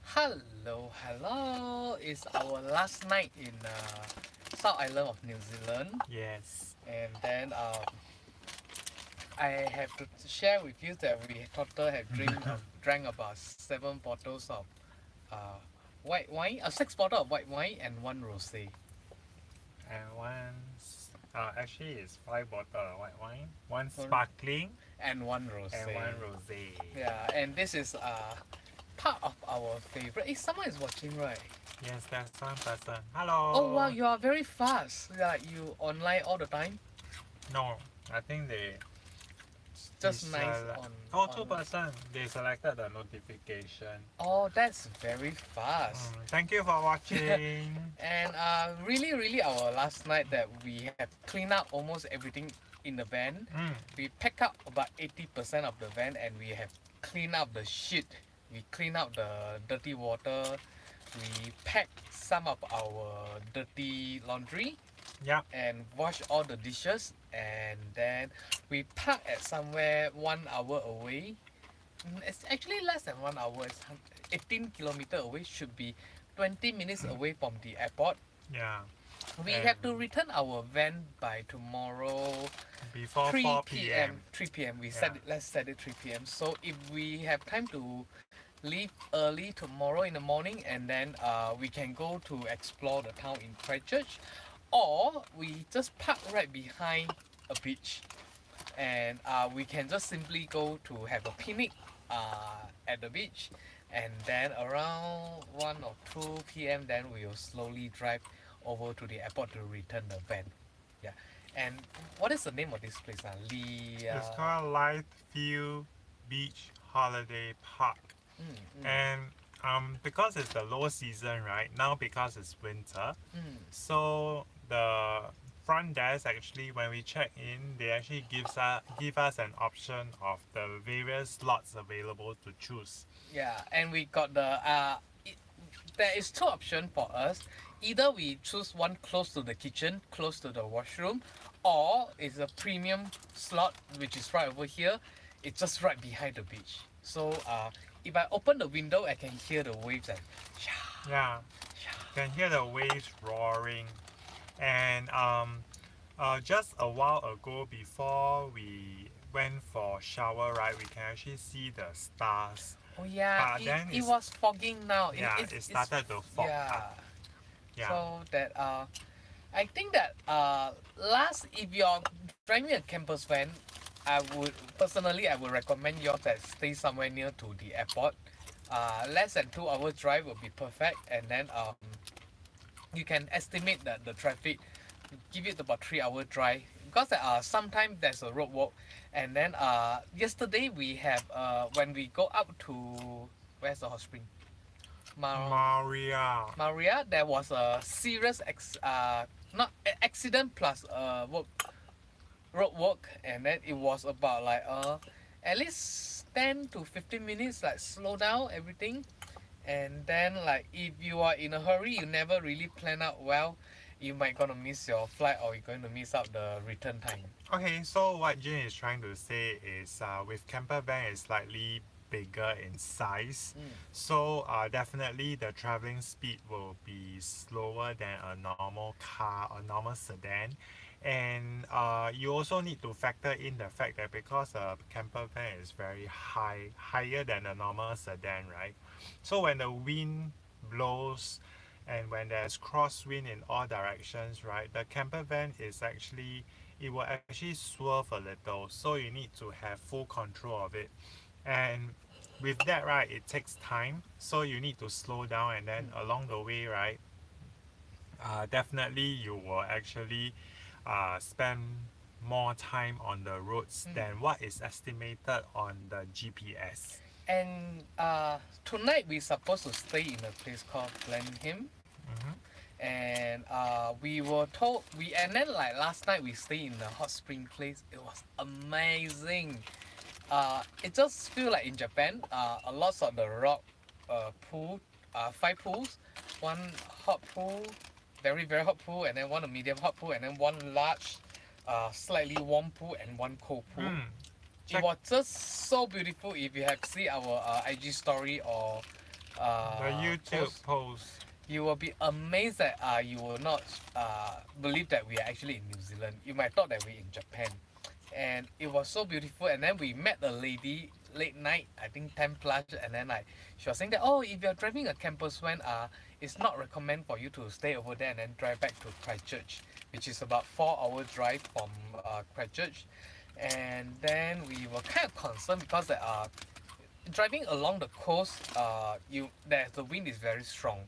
Hello. It's our last night in South Island of New Zealand, Yes. and then I have to share with you that we total have drank about 7 bottles of uh, white wine, 6 bottles of white wine and one rosé. And actually it's 5 bottle of white wine, one Sorry, sparkling and one and rosé. one rosé. Yeah, and this is part of our favorite. Someone is watching, right? Yes, there's one person. Oh wow, Hello. you are very fast. Like you online all the time. No, I think Just nice on two online. person. They selected the notification. Oh, that's very fast. Thank you for watching. And really, our last night that we have cleaned up almost everything in the van. Mm, We pack up about 80% of the van and we have cleaned up the shit. We clean up the dirty water. We pack some of our dirty laundry yeah. and wash all the dishes. And then we park at somewhere 1 hour away. It's actually less than 1 hour. It's 18 kilometer away. Should be 20 minutes away from the airport. Yeah. We And have to return our van by tomorrow before 3 4 p.m. p.m. 3 p.m. We Yeah. set it, let's set it 3 p.m. So if we have time to leave early tomorrow in the morning and then we can go to explore the town in Christchurch, or we just park right behind a beach and we can just simply go to have a picnic at the beach, and then around 1 or 2 p.m. then we will slowly drive over to the airport to return the van. Yeah. And what is the name of this place? Lee. It's called Lightfield Beach Holiday Park. Mm, mm, And because it's the low season right now, because it's winter, mm. so the front desk actually, when we check in, they actually give us an option of the various slots available to choose. Yeah, and we got there is two options for us. Either we choose one close to the kitchen, close to the washroom, or it's a premium slot which is right over here. It's just right behind the beach. So if I open the window, I can hear the waves and sha Yeah, sha. you can hear the waves roaring. And just a while ago, before we went for shower, right, we can actually see the stars. Oh yeah, But then it was fogging now. yeah, it It's started to fog yeah. up. Yeah. So that I think that last if you're driving a campus van, I would recommend you all that stay somewhere near to the airport. Less than 2 hours drive will be perfect, and then you can estimate that the traffic, give it about 3 hour drive because sometimes there's a roadwork, and then yesterday we have when we go up to where's the hot spring, Mar Maria. Maria, there was a serious not accident plus road work, and then it was about like at least 10 to 15 minutes like slow down everything, and then like if you are in a hurry, you never really plan out well, you might gonna miss your flight or you're going to miss out the return time. Okay, so what Jane is trying to say is with camper van is slightly bigger in size, Mm. so definitely the traveling speed will be slower than a normal car or normal sedan. And you also need to factor in the fact that because a camper van is very higher than a normal sedan, right? So when the wind blows and when there's crosswind in all directions, right, the camper van is actually, it will actually swerve a little, so you need to have full control of it. And with that, right, it takes time, so you need to slow down, and then Mm. along the way, right, definitely you will actually spend more time on the roads Mm. than what is estimated on the GPS. And tonight we supposed to stay in a place called Blenheim, Mm-hmm. and we were told we and then like last night we stayed in the hot spring place. It was amazing. It just feel like in Japan. A lot of the rock pool, 5 pools, one hot pool, very hot pool, and then one a medium hot pool, and then one large, slightly warm pool, and one cold pool. Mm. It Check was just so beautiful. If you have seen our IG story or the YouTube post. you will be amazed that you will not believe that we are actually in New Zealand. You might thought that we're in Japan, and it was so beautiful. And then we met a lady late night, I think 10 plus, and then like she was saying that, oh, if you're driving a campus van, it's not recommend for you to stay over there and then drive back to Christchurch, which is about 4 hour drive from Christchurch. And then we were kind of concerned because driving along the coast, the wind is very strong,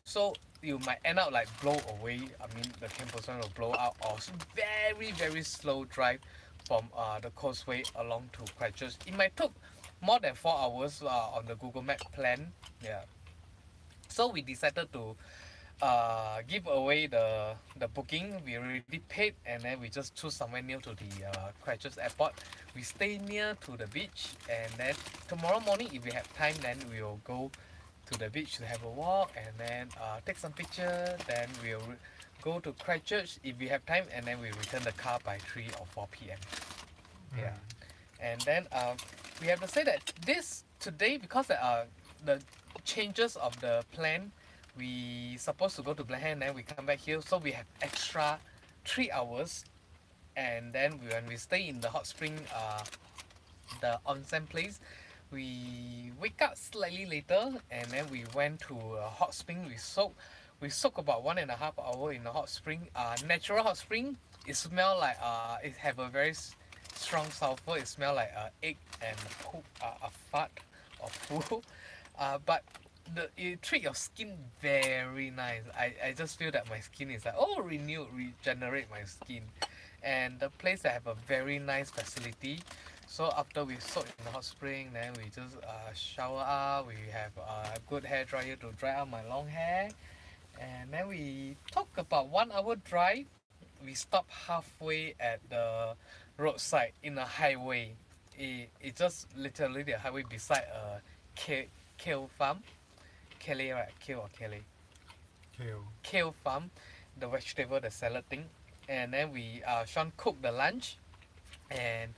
so you might end up like blow away. I mean, the campus one will blow out, or very slow drive from the coastway along to Christchurch. It might took more than 4 hours on the Google Map plan. Yeah. So we decided to give away the booking. We already paid, and then we just choose somewhere near to the Christchurch airport. We stay near to the beach, and then tomorrow morning, if we have time, then we will go to the beach to have a walk, and then take some picture. Then we'll go to Christchurch if we have time, and then we return the car by 3 or 4 p.m. Yeah. And then we have to say that today, because the changes of the plan, we supposed to go to Blackhead, and then we come back here, so we have extra 3 hours. And then when we stay in the hot spring, the onsen place, we wake up slightly later, and then we went to a hot spring. We soak about 1.5 hours in the hot spring. Natural hot spring. It smell like it have a very strong sulfur. It smell like egg and poop, a fart or poo. But you treat your skin very nice. I just feel that my skin is like, oh, regenerate my skin. And the place have a very nice facility. So after we soak in the hot spring, then we just shower up. We have a good hair dryer to dry out my long hair. And then we talk about 1 hour drive. We stop halfway at the roadside in a highway. It's just literally the highway beside a kale farm. Kale, right? Kale or kale? Kale farm, the vegetable, the salad thing. And then Sean cooked the lunch, and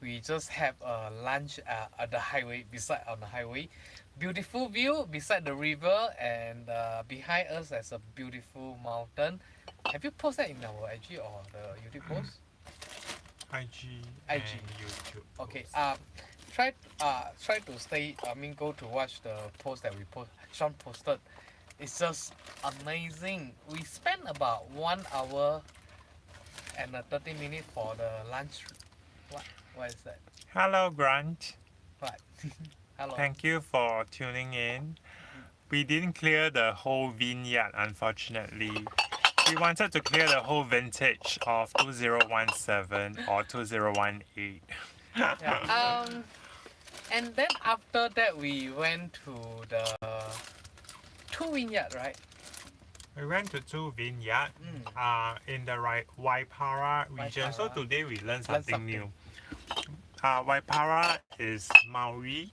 we just have a lunch at the highway, on the highway. Beautiful view beside the river, and behind us there's a beautiful mountain. Have you posted that in our IG or the YouTube post? IG. IG. And YouTube. Okay. Post. Try to stay. I mean, go to watch the post that Sean posted. It's just amazing. We spent about 1 hour and 30 minutes for the lunch. What is that? Hello, Grant. What? Hello. Thank you for tuning in. We didn't clear the whole vineyard, unfortunately. We wanted to clear the whole vintage of 2017 or 2018. Yeah. And then after that, we went to the two vineyard, right? We went to two vineyards in the Waipara region. So today we learned something new. Waipara is Maori.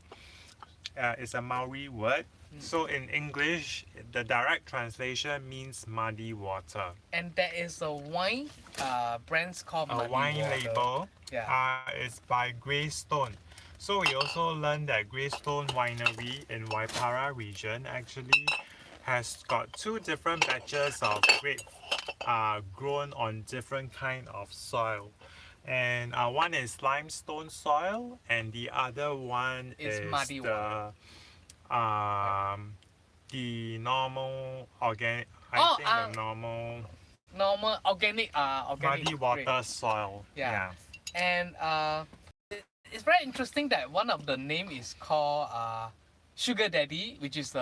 It's a Maori word. So in English, the direct translation means muddy water. And there is a wine brands called Muddy wine Water. label. Yeah. It's by Greystone. So we also learned that Greystone Winery in Waipara region actually has got two different batches of grape grown on different kind of soil. And one is limestone soil, and the other one is muddy water. the normal organic. The normal organic muddy water grape. soil. Yeah. And it's very interesting that one of the name is called Sugar Daddy, which is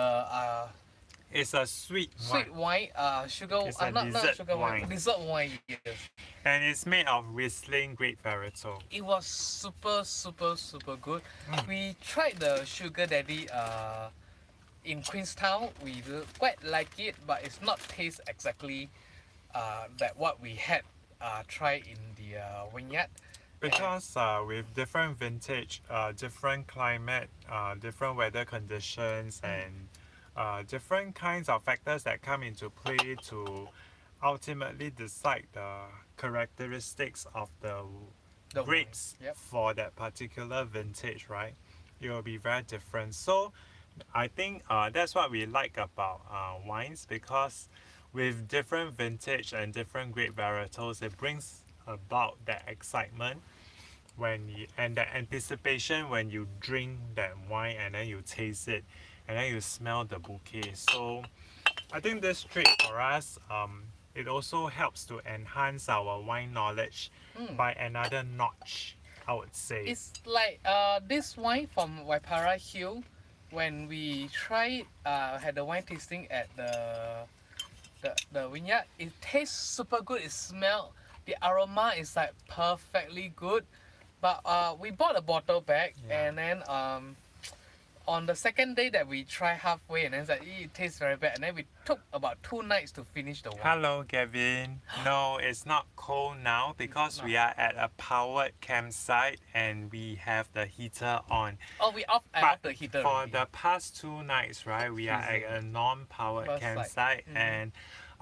It's a sweet wine. Sugar. It's a not dessert sugar wine. Dessert wine. Yes. And it's made of Riesling grape varietal. It was super good. We tried the Sugar Daddy in Queenstown. We quite like it, but it's not taste exactly that what we had tried in the vineyard. Because with different vintage, different climate, different weather conditions, and different kinds of factors that come into play to ultimately decide the characteristics of the grapes Yep. for that particular vintage, right? It will be very different. So I think that's what we like about wines because with different vintage and different grape varietals, it brings about that excitement when you, and that anticipation when you drink that wine and then you taste it and then you smell the bouquet. So I think this trip for us, it also helps to enhance our wine knowledge Mm. by another notch, I would say. It's like this wine from Waipara Hill. When we tried had the wine tasting at the vineyard, it tastes super good. It smell, the aroma is like perfectly good. But we bought a bottle back, Yeah. and then on the second day that we try halfway, and then it's like, it tastes very bad, and then we took about 2 nights to finish the wine. Hello, Gavin. No, it's not cold now because we are at a powered campsite and we have the heater on. Oh, I But off the heater for already. the past 2 nights, right, we are at a non-powered First side. campsite Mhm.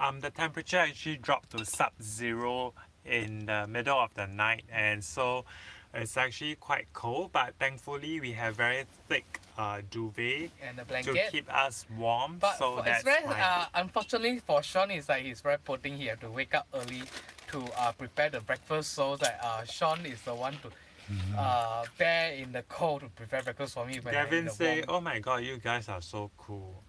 and the temperature actually dropped to sub-zero in the middle of the night, and so it's actually quite cold. But thankfully, we have very thick duvet And the to blanket. keep us warm. But So it's that's very fine. unfortunately for Sean, is like he's very poor thing. He have to wake up early to prepare the breakfast. So that Sean is the one to bear in the cold to prepare breakfast for me when I'm in Gavin the say, warm. "Oh my God, you guys are so cool."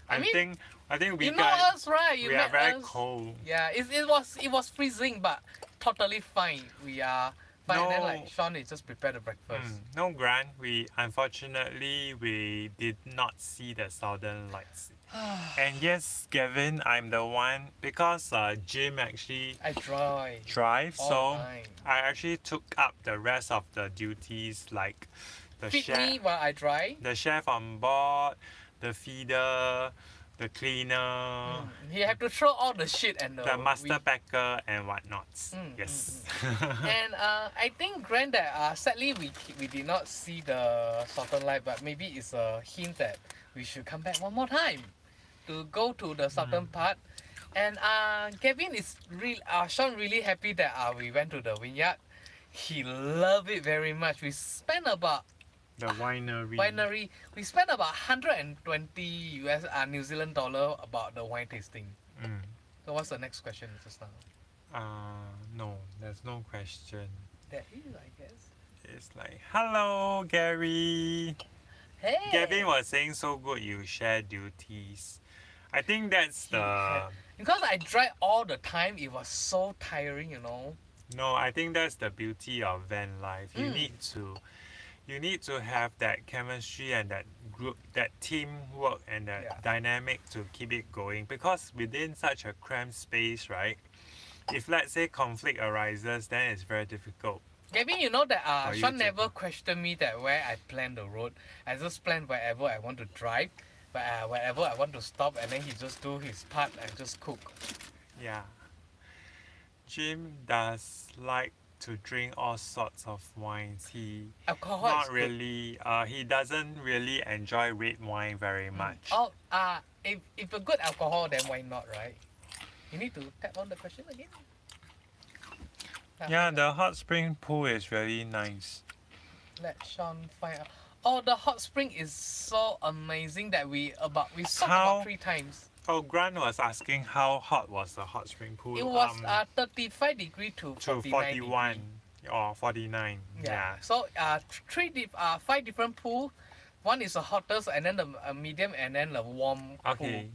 I mean, I think we you know guys us, right? You we are met very us. cold. Yeah, it was freezing, but totally fine. We are fine. And then like No. Sean is just prepare the breakfast. No, Grant. We unfortunately we did not see the southern lights. And yes, Gavin, I'm the one because Jim actually I try drives, all so the time. I actually took up the rest of the duties like the Feed chef, me while I dry. the chef on board, the feeder, the cleaner, You have to throw all the shit and the master packer and whatnot. Yes. And I think Grant that sadly we did not see the southern light, but maybe it's a hint that we should come back one more time to go to the southern part. And Gavin is Sean really happy that we went to the vineyard. He loved it very much. We spent about The winery. we spent about 120 US New Zealand dollar about the wine tasting. Mm. So what's the next question just now? No, there's no question. That is, I guess. It's like, hello, Gary. Hey. Gavin was saying so good you share duties. I think that's the Because I drive all the time, it was so tiring, you know. no. I think that's the beauty of van life. You need to have that chemistry and that group, that teamwork and that Yeah. dynamic to keep it going. Because within such a cramped space, right? If let's say conflict arises, then it's very difficult. Gavin, you know that For you Sean to- never questioned me that where I plan the road. I just plan wherever I want to drive, but wherever I want to stop, and then he just do his part and just cook. Yeah. Jim does like to drink all sorts of wines. He Alcohol is not good. really he doesn't really enjoy red wine very much. Oh, if a good alcohol, then why not, right? You need to tap on the question again. Yeah, the hot spring pool is really nice. Let Sean find out. Oh, the hot spring is so amazing that we saw How- about 3 times. Oh, Grant was asking how hot was the hot spring pool. It was 35 degree to to 49 41 degree. or 49. Yeah. So five different pool. One is the hottest, and then the medium, and then the warm Okay.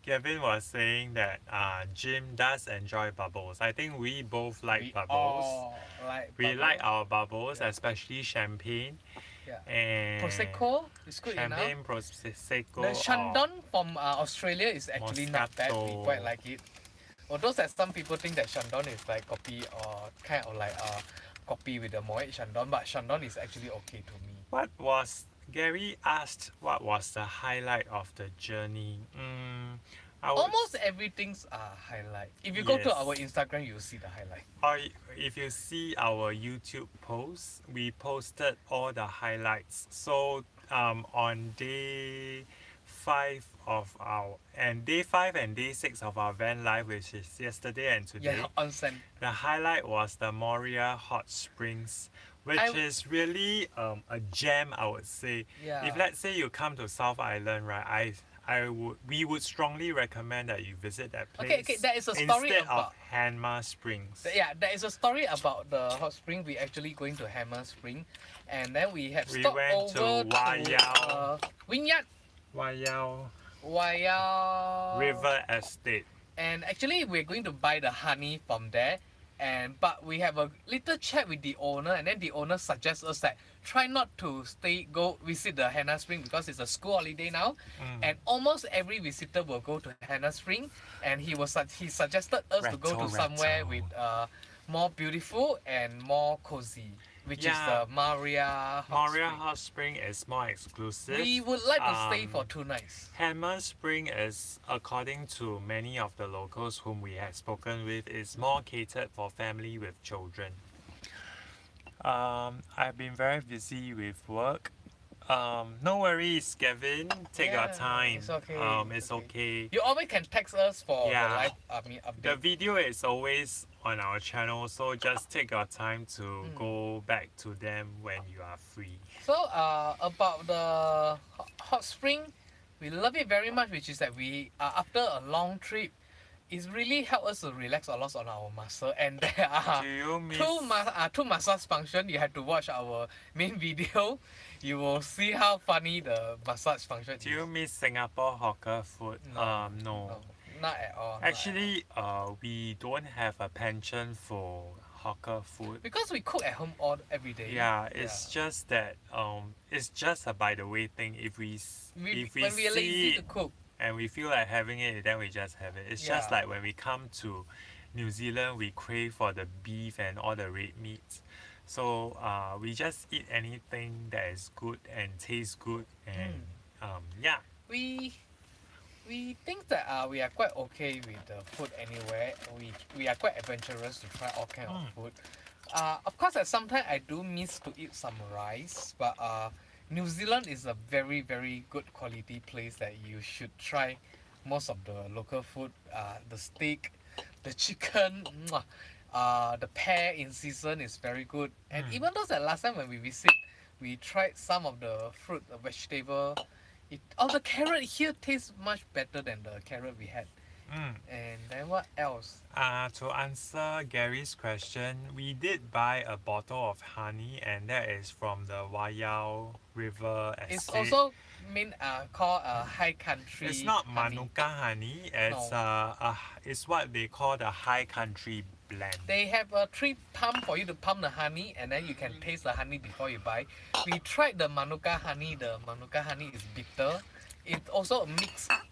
Gavin was saying that Jim does enjoy bubbles. I think we both like We bubbles. all like We bubble. like our bubbles, Yeah. especially champagne. Yeah. And Prosecco is good enough. champagne, prosecco. The Shandong from Australia is actually not bad. We Moscato. quite like it. Although that some people think that Shandong is like coffee or kind of like coffee with the Moet Shandong, but Shandong is actually okay to me. What was Gary asked? What was the highlight of the journey? I would Almost everything's a highlight. If you go to Yes. our Instagram, you'll see the highlight. Or if you see our YouTube post, we posted all the highlights. So on day 5 of our and day 5 and day 6 of our van life, which is yesterday and today, Yeah, onsen. the highlight was the Moria Hot Springs which I- is really a gem, I would say. Yeah. If let's say you come to South Island, right, we would strongly recommend that you visit that place Okay, there is a story instead of about. Hanma Springs. Yeah, there is a story about the hot spring. We actually going to Hammer Spring, and then we have We stopped went to over Wayao. Vineyard, Wayao Wayao River Estate. and actually we're going to buy the honey from there. But we have a little chat with the owner, and then the owner suggests us that try not to go visit the Hannah Spring because it's a school holiday now, and almost every visitor will go to Hannah Spring, and he suggested us to go to somewhere with more beautiful and more cozy, which is the Maria Hot Maria Spring. Hot Spring is more exclusive. We would like to stay for 2 nights. Hammer Spring is, according to many of the locals whom we have spoken with, is more catered for family with children. I've been very busy with work. No worries, Kevin. Take your Yeah, time. it's okay, It's okay. You always can text us for Yeah. the live update. The video is always on our channel, so just take your time to go back to them when you are free. So about the hot spring, we love it very much, which is that we after a long trip, it's really helped us to relax a lot on our muscle, and there are Do you miss? two massage function. You have to watch our main video. You will see how funny the massage function Do you is. miss Singapore hawker food? No. No. No, not at all. not at all. Actually, we don't have a penchant for hawker food. Because we cook at home every day. Yeah, it's just that it's just a by the way thing. If we when we are see lazy to it cook. and we feel like having it, then we just have it. It's just Yeah. like when we come to New Zealand, we crave for the beef and all the red meats. So we just eat anything that is good and tastes good, and yeah. We think that we are quite okay with the food anywhere. We are quite adventurous to try all kind of food. Of course, at sometimes I do miss to eat some rice, but New Zealand is a very very good quality place that you should try most of the local food. The steak, the chicken, the pear in season is very good. And even though that last time when we visit, we tried some of the fruit, the vegetable. The carrot here tastes much better than the carrot we had. And then what else? To answer Gary's question, we did buy a bottle of honey, and that is from the Wayao River Estate. It's also called high country. It's not honey. Manuka honey. It's what they call the high country blend. They have a 3 pump for you to pump the honey, and then you can taste the honey before you buy. We tried the Manuka honey. The Manuka honey is bitter. It's also a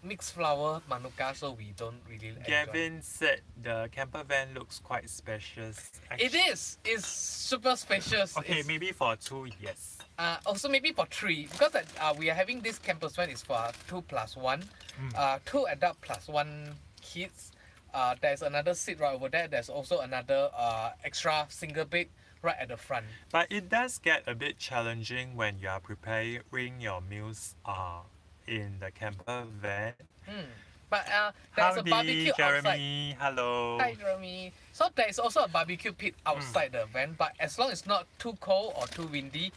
mixed flower Manuka, so we don't really enjoy. Gavin said the camper van looks quite spacious. It is. It's super spacious. Okay, It's, maybe for 2, yes. also maybe for 3, because we are having this campus van is for 2 plus 1. 2 adult plus 1 kids. There's another seat right over there. There's also another extra single bed right at the front. But it does get a bit challenging when you are preparing your meals in the camper van. But there's a Howdy, barbecue outside. Jeremy. Hello. Hi, Jeremy. So there's also a barbecue pit outside the van, but as long as it's not too cold or too windy,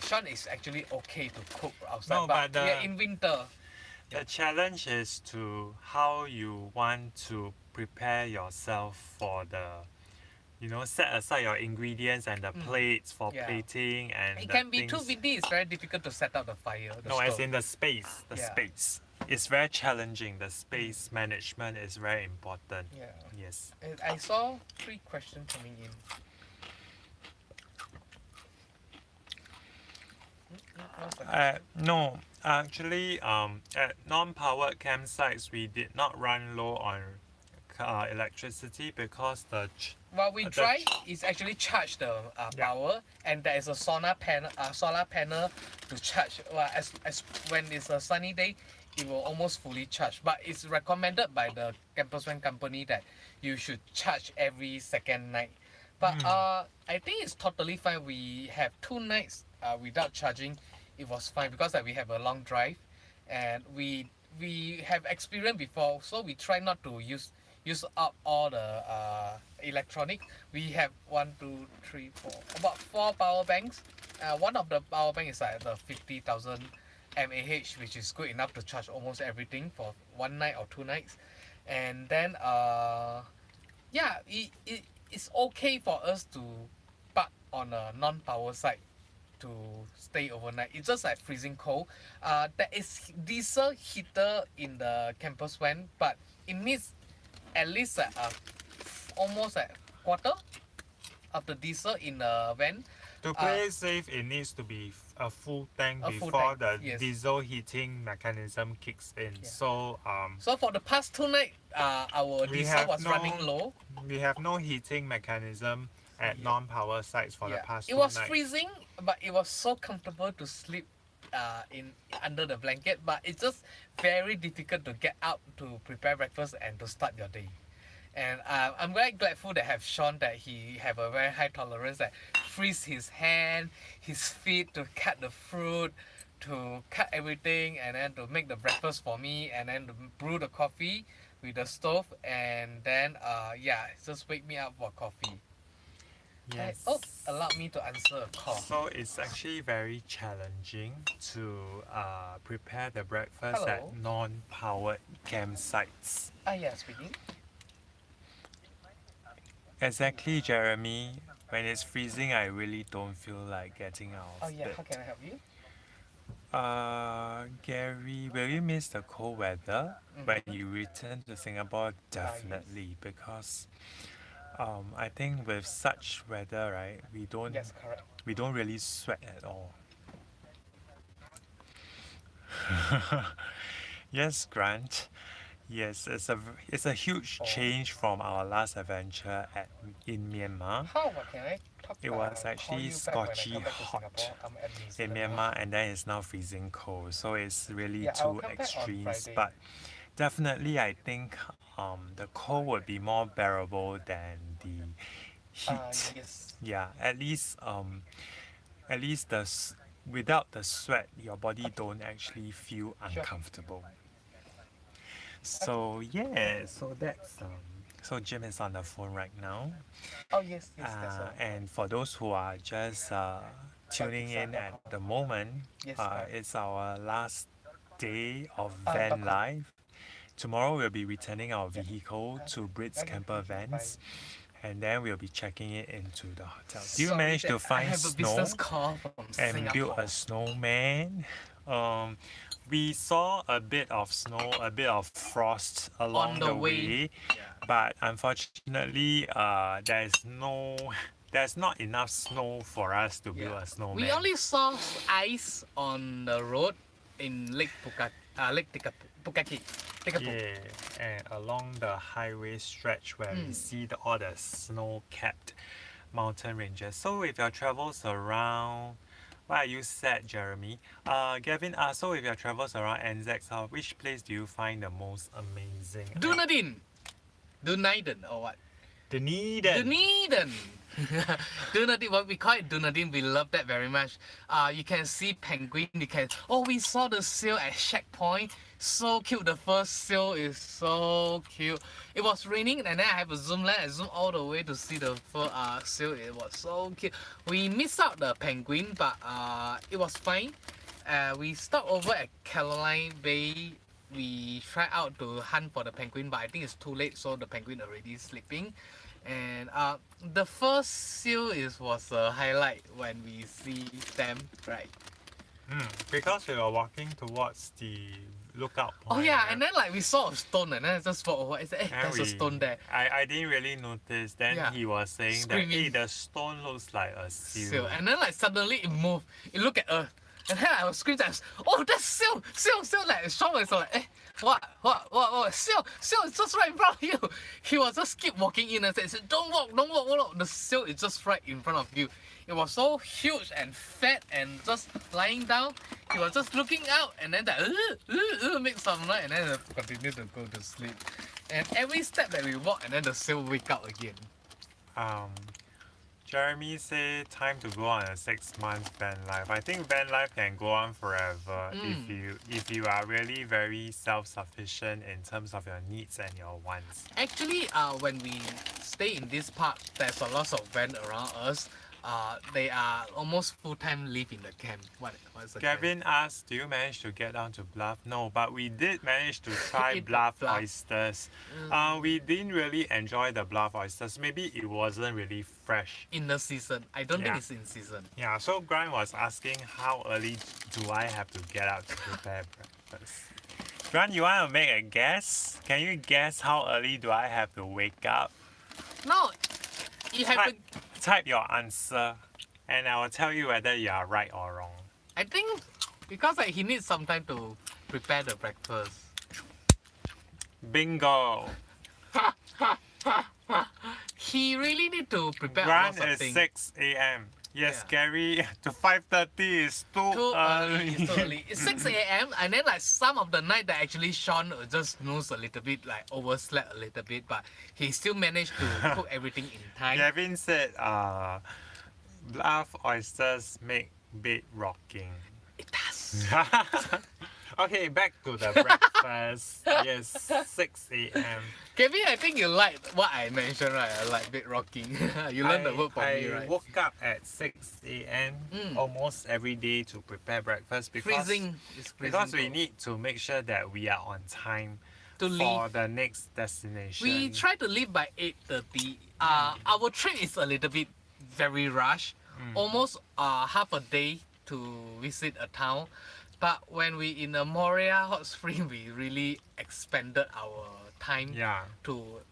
Sean is actually okay to cook outside. No, but we are in winter. The challenge is to how you want to prepare yourself for set aside your ingredients and the plates for Yeah. plating and It the can be too things. windy. It's very difficult to set up the fire. No, as in the space. The Yeah. space. It's very challenging. The space management is very important. Yeah. Yes. And I saw 3 questions coming in. No, actually, at non-powered campsites, we did not run low on electricity because While we drive, it's actually charge the power, and there is a solar panel to charge. Well, as when it's a sunny day, it will almost fully charge. But it's recommended by the campus van company that you should charge every second night. But I think it's totally fine. We have 2 nights without charging. It was fine because we have a long drive, and we have experience before, so we try not to use use up all the electronic. We have 1, 2, 3, 4, about 4 power banks. One of the power bank is like the 50,000 mAh, which is good enough to charge almost everything for 1 night or 2 nights. And then yeah, it's okay for us to park on a non-power side to stay overnight. It's just like freezing cold. There is diesel heater in the campus van, but it needs at least almost a quarter of the diesel in the van. To play it safe, it needs to be a full tank A full before tank, the yes. diesel heating mechanism kicks in. Yeah. So For the past 2 nights, our We diesel have was no running low. we have no heating mechanism at Yeah. non-power sites for the past It 2 was nights. freezing, but it was so comfortable to sleep in under the blanket. But it's just very difficult to get out to prepare breakfast and to start your day. And I'm very grateful that have Sean that he have a very high tolerance that freeze his hand, his feet to cut the fruit, to cut everything, and then to make the breakfast for me, and then to brew the coffee with the stove, and then just wake me up for coffee. Yes. Allow me to answer a call. So it's actually very challenging to prepare the breakfast Hello. at non-powered campsites. Yeah, speaking. Exactly, Jeremy. When it's freezing, I really don't feel like getting out of bed. How can I help you? Gary, will you miss the cold weather Mhm. when you return to Singapore? Definitely, because I think with such weather, right, Yes, correct. we don't really sweat at all. Yes, Grant. Yes, it's a huge Oh. change from our last adventure in Myanmar. How can I talk? It was call actually you back when I scorchy come back to hot Singapore? I'm at New in Zealand now. Myanmar, and then it's now freezing cold. So it's really Yeah, I'll two come back on extremes. Friday. But definitely, I think the cold would be more bearable than the heat. Yes. Yeah, at least without the sweat, your body don't actually feel uncomfortable. So yeah, so that's so Jim is on the phone right now. Oh yes, that's all. And for those who are just tuning in at the moment, Yes, correct. it's our last day of Bye. van life. Tomorrow we'll be returning our vehicle to Brits Okay, Camper thank you. Vans, and then we'll be checking it into the hotel. Do you Sorry manage to that find I have a snow business call from and Singapore. build a snowman? We saw a bit of snow, a bit of frost along the the way. way, but unfortunately, there's not enough snow for us to build a snowman. We only saw ice on the road in Lake Pukaki. Yeah, and along the highway stretch where we see all the snow-capped mountain ranges. So if your travels around, why are you sad, Jeremy? Gavin asked, so if your travels around NZ, which place do you find the most amazing? Dunedin or what? Dunedin. Dunedin, what we call it Dunedin, we love that very much. You can see penguin, we saw the seal at Shack Point. So cute, the first seal is so cute. It was raining and then I have a zoom lens, I zoom all the way to see the first seal. It was so cute. We missed out the penguin, but it was fine. We stopped over at Caroline Bay. We tried out to hunt for the penguin, but I think it's too late, so the penguin already sleeping. And the first seal was a highlight when we see them, right? Because we were walking towards the lookout point. Oh yeah, and then like we saw a stone and then I just walked over. I said, and there's a stone there. I didn't really notice. Then Yeah. he was saying Screaming. that, hey, the stone looks like a seal. Seal. And then like suddenly it moved. It looked at us. And then I was screaming, oh, that's seal. Like Sean was like, what? Seal is just right in front of you. He was just keep walking in and said, don't walk. The seal is just right in front of you. It was so huge and fat and just lying down. He was just looking out and then make some noise and then continue to go to sleep. And every step that we walk and then the seal wake up again. Jeremy say time to go on a 6 month van life. I think van life can go on forever if you are really very self-sufficient in terms of your needs and your wants. Actually, when we stay in this park, there's a lot of van around us. They are almost full-time live in the camp. What's the camp? Gavin asked, do you manage to get down to Bluff? No, but we did manage to try Eat the Bluff Bluff. oysters. We didn't really enjoy the Bluff oysters. Maybe it wasn't really fresh. In the season. I don't think Yeah. it's in season. Yeah, so Grant was asking how early do I have to get out to prepare breakfast. Grant, you want to make a guess? Can you guess how early do I have to wake up? No, you have to. Type your answer and I will tell you whether you are right or wrong. I think because he needs some time to prepare the breakfast. Bingo! He really need to prepare Grant lots of is things. 6 a.m. Yes, Yeah. Gary, to 5:30 is too Too early. It's too early. It's 6 a.m. and then like some of the night that actually Sean just snooze a little bit, like overslept a little bit, but he still managed to cook everything in time. Gavin said, Bluff oysters make bed rocking. It does. Okay, back to the breakfast. Yes, 6 a.m. Kevin, I think you like what I mentioned, right? I like bed rocking. You learned the word from me, I right? woke up at 6 a.m. almost every day to prepare breakfast because Freezing. It's freezing. because we cold. need to make sure that we are on time to for leave. the next destination. We try to leave by 8:30. Our trip is a little bit very rushed. Almost half a day to visit a town. But when we in the Moria hot spring, we really expanded our time Yeah. to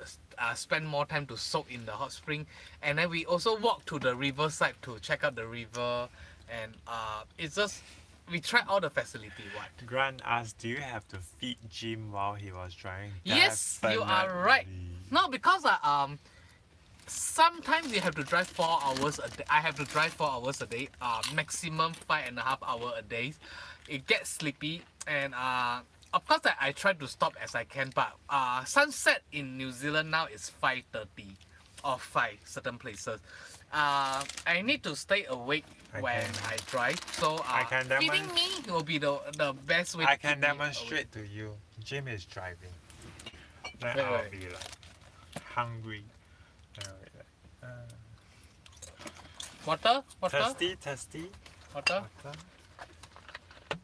spend more time to soak in the hot spring, and then we also walk to the riverside to check out the river, and it's just we tried all the facility. What? Grant asked, do you have to feed Jim while he was driving? Yes, you are right. Definitely. No, because sometimes you have to drive 4 hours a day. I have to drive 4 hours a day. Maximum 5.5 hours a day. It gets sleepy, and of course I try to stop as I can. But sunset in New Zealand now is 5:30 or 5 certain places. I need to stay awake when I drive. So I can feeding me will be the best way. I to can keep me demonstrate to you. Jim is driving. Then Wait, I'll wait. be like hungry. Then I'll be like, awake. Water. thirsty. Water. Then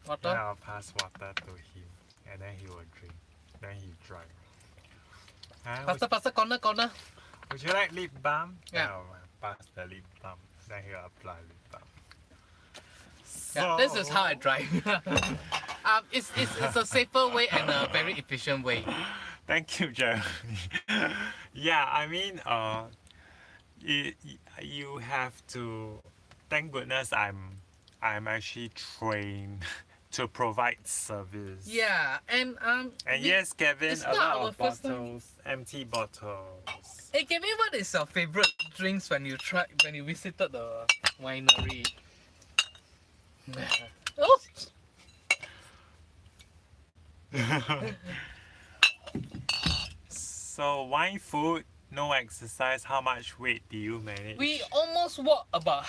Water. I'll pass water to him, and then he will drink. Then he drive. Faster, corner. Would you like lip balm? Yeah. Then I'll pass the lip balm. Then he'll apply lip balm. Yeah, this is how I drive. It's a safer way and a very efficient way. Thank you, Jeremy. Yeah, I mean, you have to. Thank goodness I'm actually trained to provide service. Yeah, and And yes, Kevin, it's a not lot our of first time. bottles, empty bottles. Hey, Kevin, what is your favorite drinks when you visited the winery? Oh, So wine, food, no exercise. How much weight do you manage? we almost walk about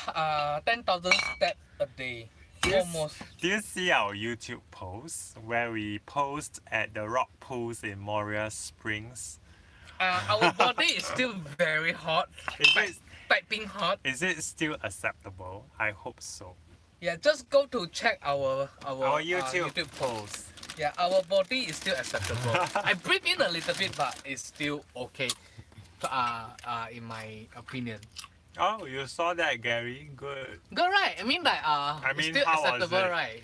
10,000 steps a day. Yes. Almost. Do you see our YouTube post where we post at the rock pools in Moria Springs? Our body is still very hot. Is it, Piping hot. is it still acceptable? I hope so. Yeah, just go to check our Our YouTube post. post. Yeah, our body is still acceptable. I breathe in a little bit, but it's still okay. In my opinion. Oh, you saw that, Gary? Good. Good, right? I mean, like, mean, it's still how was acceptable, it? right?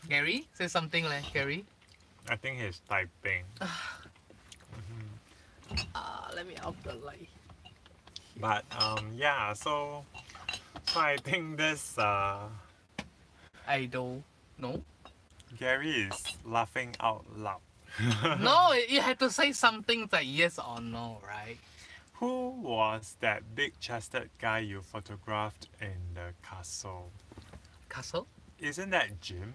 Gary, say something, like Gary. I think he's typing. Let me off the light. But yeah, so I think this I don't know. Gary is laughing out loud. No, you have to say something like yes or no, right? Who was that big-chested guy you photographed in the castle? Castle? Isn't that Jim?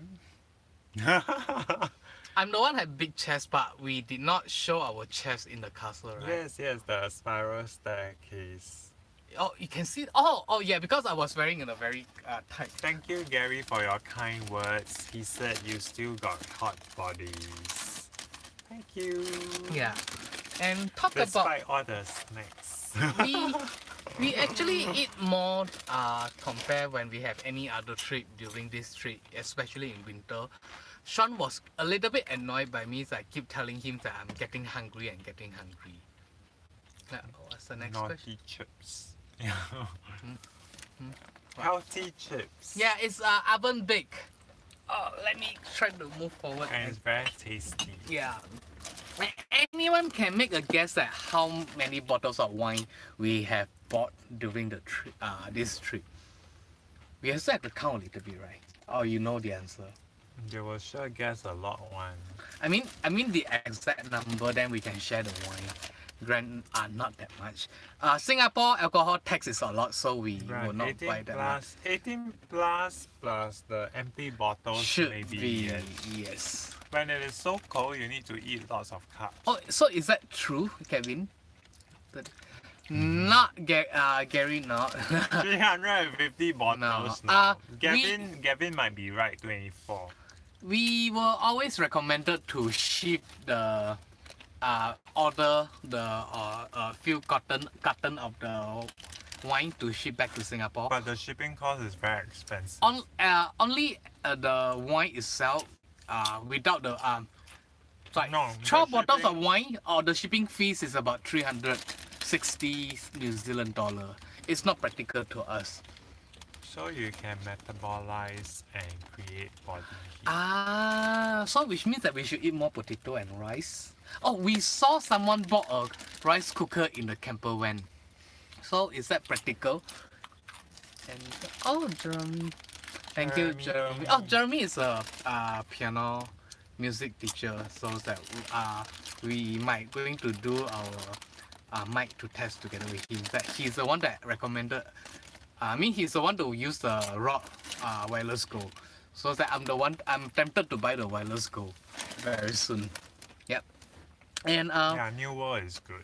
I'm the one who had big chest, but we did not show our chest in the castle, right? Yes, the spiral staircase. Oh, you can see. Oh, yeah, because I was wearing in a very tight. Thank you, Gary, for your kind words. He said you still got hot bodies. Thank you. Yeah, and talk about Despite all the snacks. we we actually eat more compare when we have any other trip during this trip, especially in winter. Sean was a little bit annoyed by me, so I keep telling him that I'm getting hungry and getting hungry. What's the next question? Naughty chips. Yeah. Hmm. Healthy chips. Yeah, it's oven bake. Oh, let me try to move forward. And it's very tasty. Yeah. Anyone can make a guess at how many bottles of wine we have bought during the trip, this trip. We also have to count a little bit, right? Or you know the answer. They will sure guess a lot one. I mean the exact number, then we can share the wine. Not that much. Singapore alcohol tax is a lot, so we will not 18 buy that much. plus, 18 plus the empty bottles Should maybe. be, Yes. yes. When it is so cold, you need to eat lots of carbs. Oh, so is that true, Kevin? Not Gary, not. 350 bottles No. now. Gavin might be right, 24. We were always recommended to ship the order the few carton of the wine to ship back to Singapore. But the shipping cost is very expensive. Only the wine itself without the sorry, No, the 12 bottles of shipping- wine or the shipping fees is about 360 New Zealand dollar. It's not practical to us. So you can metabolize and create body heat. So which means that we should eat more potato and rice. Oh, we saw someone bought a rice cooker in the camper van. So is that practical? And oh, Jeremy. Thank you, Jeremy. Oh, Jeremy is a piano music teacher, so that we might going to do our mic to test together with him. That he's the one that recommended. I mean, he's the one to use the Rode Wireless Go. So that I'm tempted to buy the Wireless Go very soon. Yep. And Yeah, New World is good.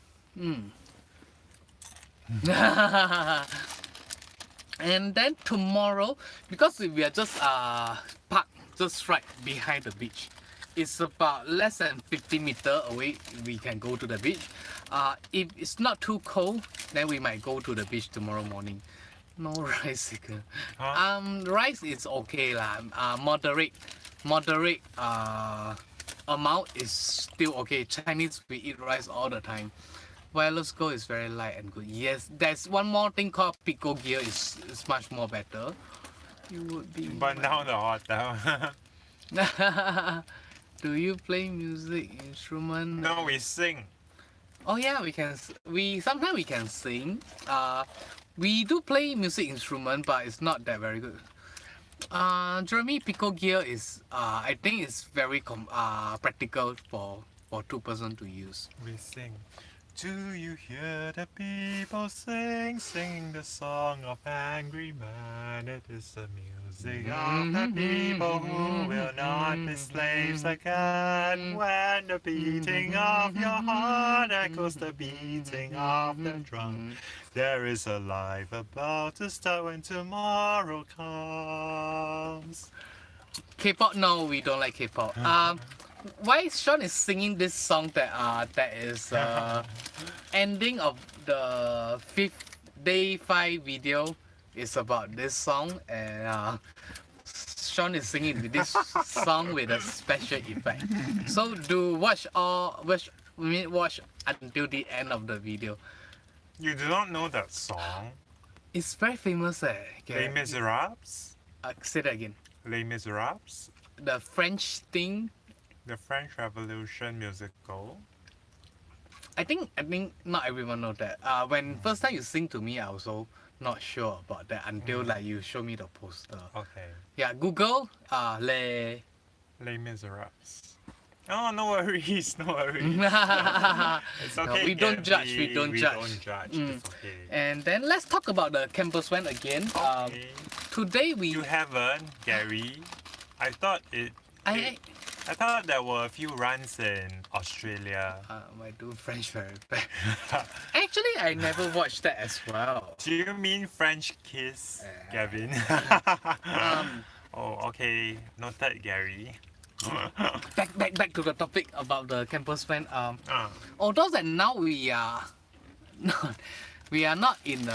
And then tomorrow, because we are just parked just right behind the beach, it's about less than 50 meters away. We can go to the beach. If it's not too cold, then we might go to the beach tomorrow morning. No rice. Huh? Rice is okay lah. Moderate amount is still okay. Chinese we eat rice all the time. Wireless Go is very light and good. Yes, there's one more thing called Pico Gear is much more better. You would be. But now the hotel. Do you play music instrument? No, we sing. Oh yeah, we can. Sometimes we can sing. We do play music instrument, but it's not that very good. Jeremy, Pico Gear is I think it's very practical for two person to use. We sing. Do you hear the people sing, sing the song of angry man? It is the music of the people who will not be slaves again. When the beating of your heart echoes the beating of the drum, there is a life about to start when tomorrow comes. K-pop? No, we don't like K-pop. Why Sean is singing this song that is ending of the day 5 video is about this song, and Sean is singing this song with a special effect. So watch until the end of the video. You do not know that song? It's very famous. Les Miserables? Say that again. Les Miserables? The French thing. The French Revolution musical. I think not everyone know that. When first time you sing to me, I also not sure about that until like you show me the poster. Okay. Yeah, Google Les. Les Miserables. Oh, no worries, no worries. It's No, okay. we don't judge, Gabby, we don't judge. It's okay. And then let's talk about the campus van again. Okay. Today we You haven't, Gary. I thought it. I I thought there were a few runs in Australia. I do French very bad. Actually, I never watched that as well. Do you mean French kiss, Gavin? Um, Oh, okay. Noted, Gary. back to the topic about the campus fan. Ah, Although that now we are not, we are not in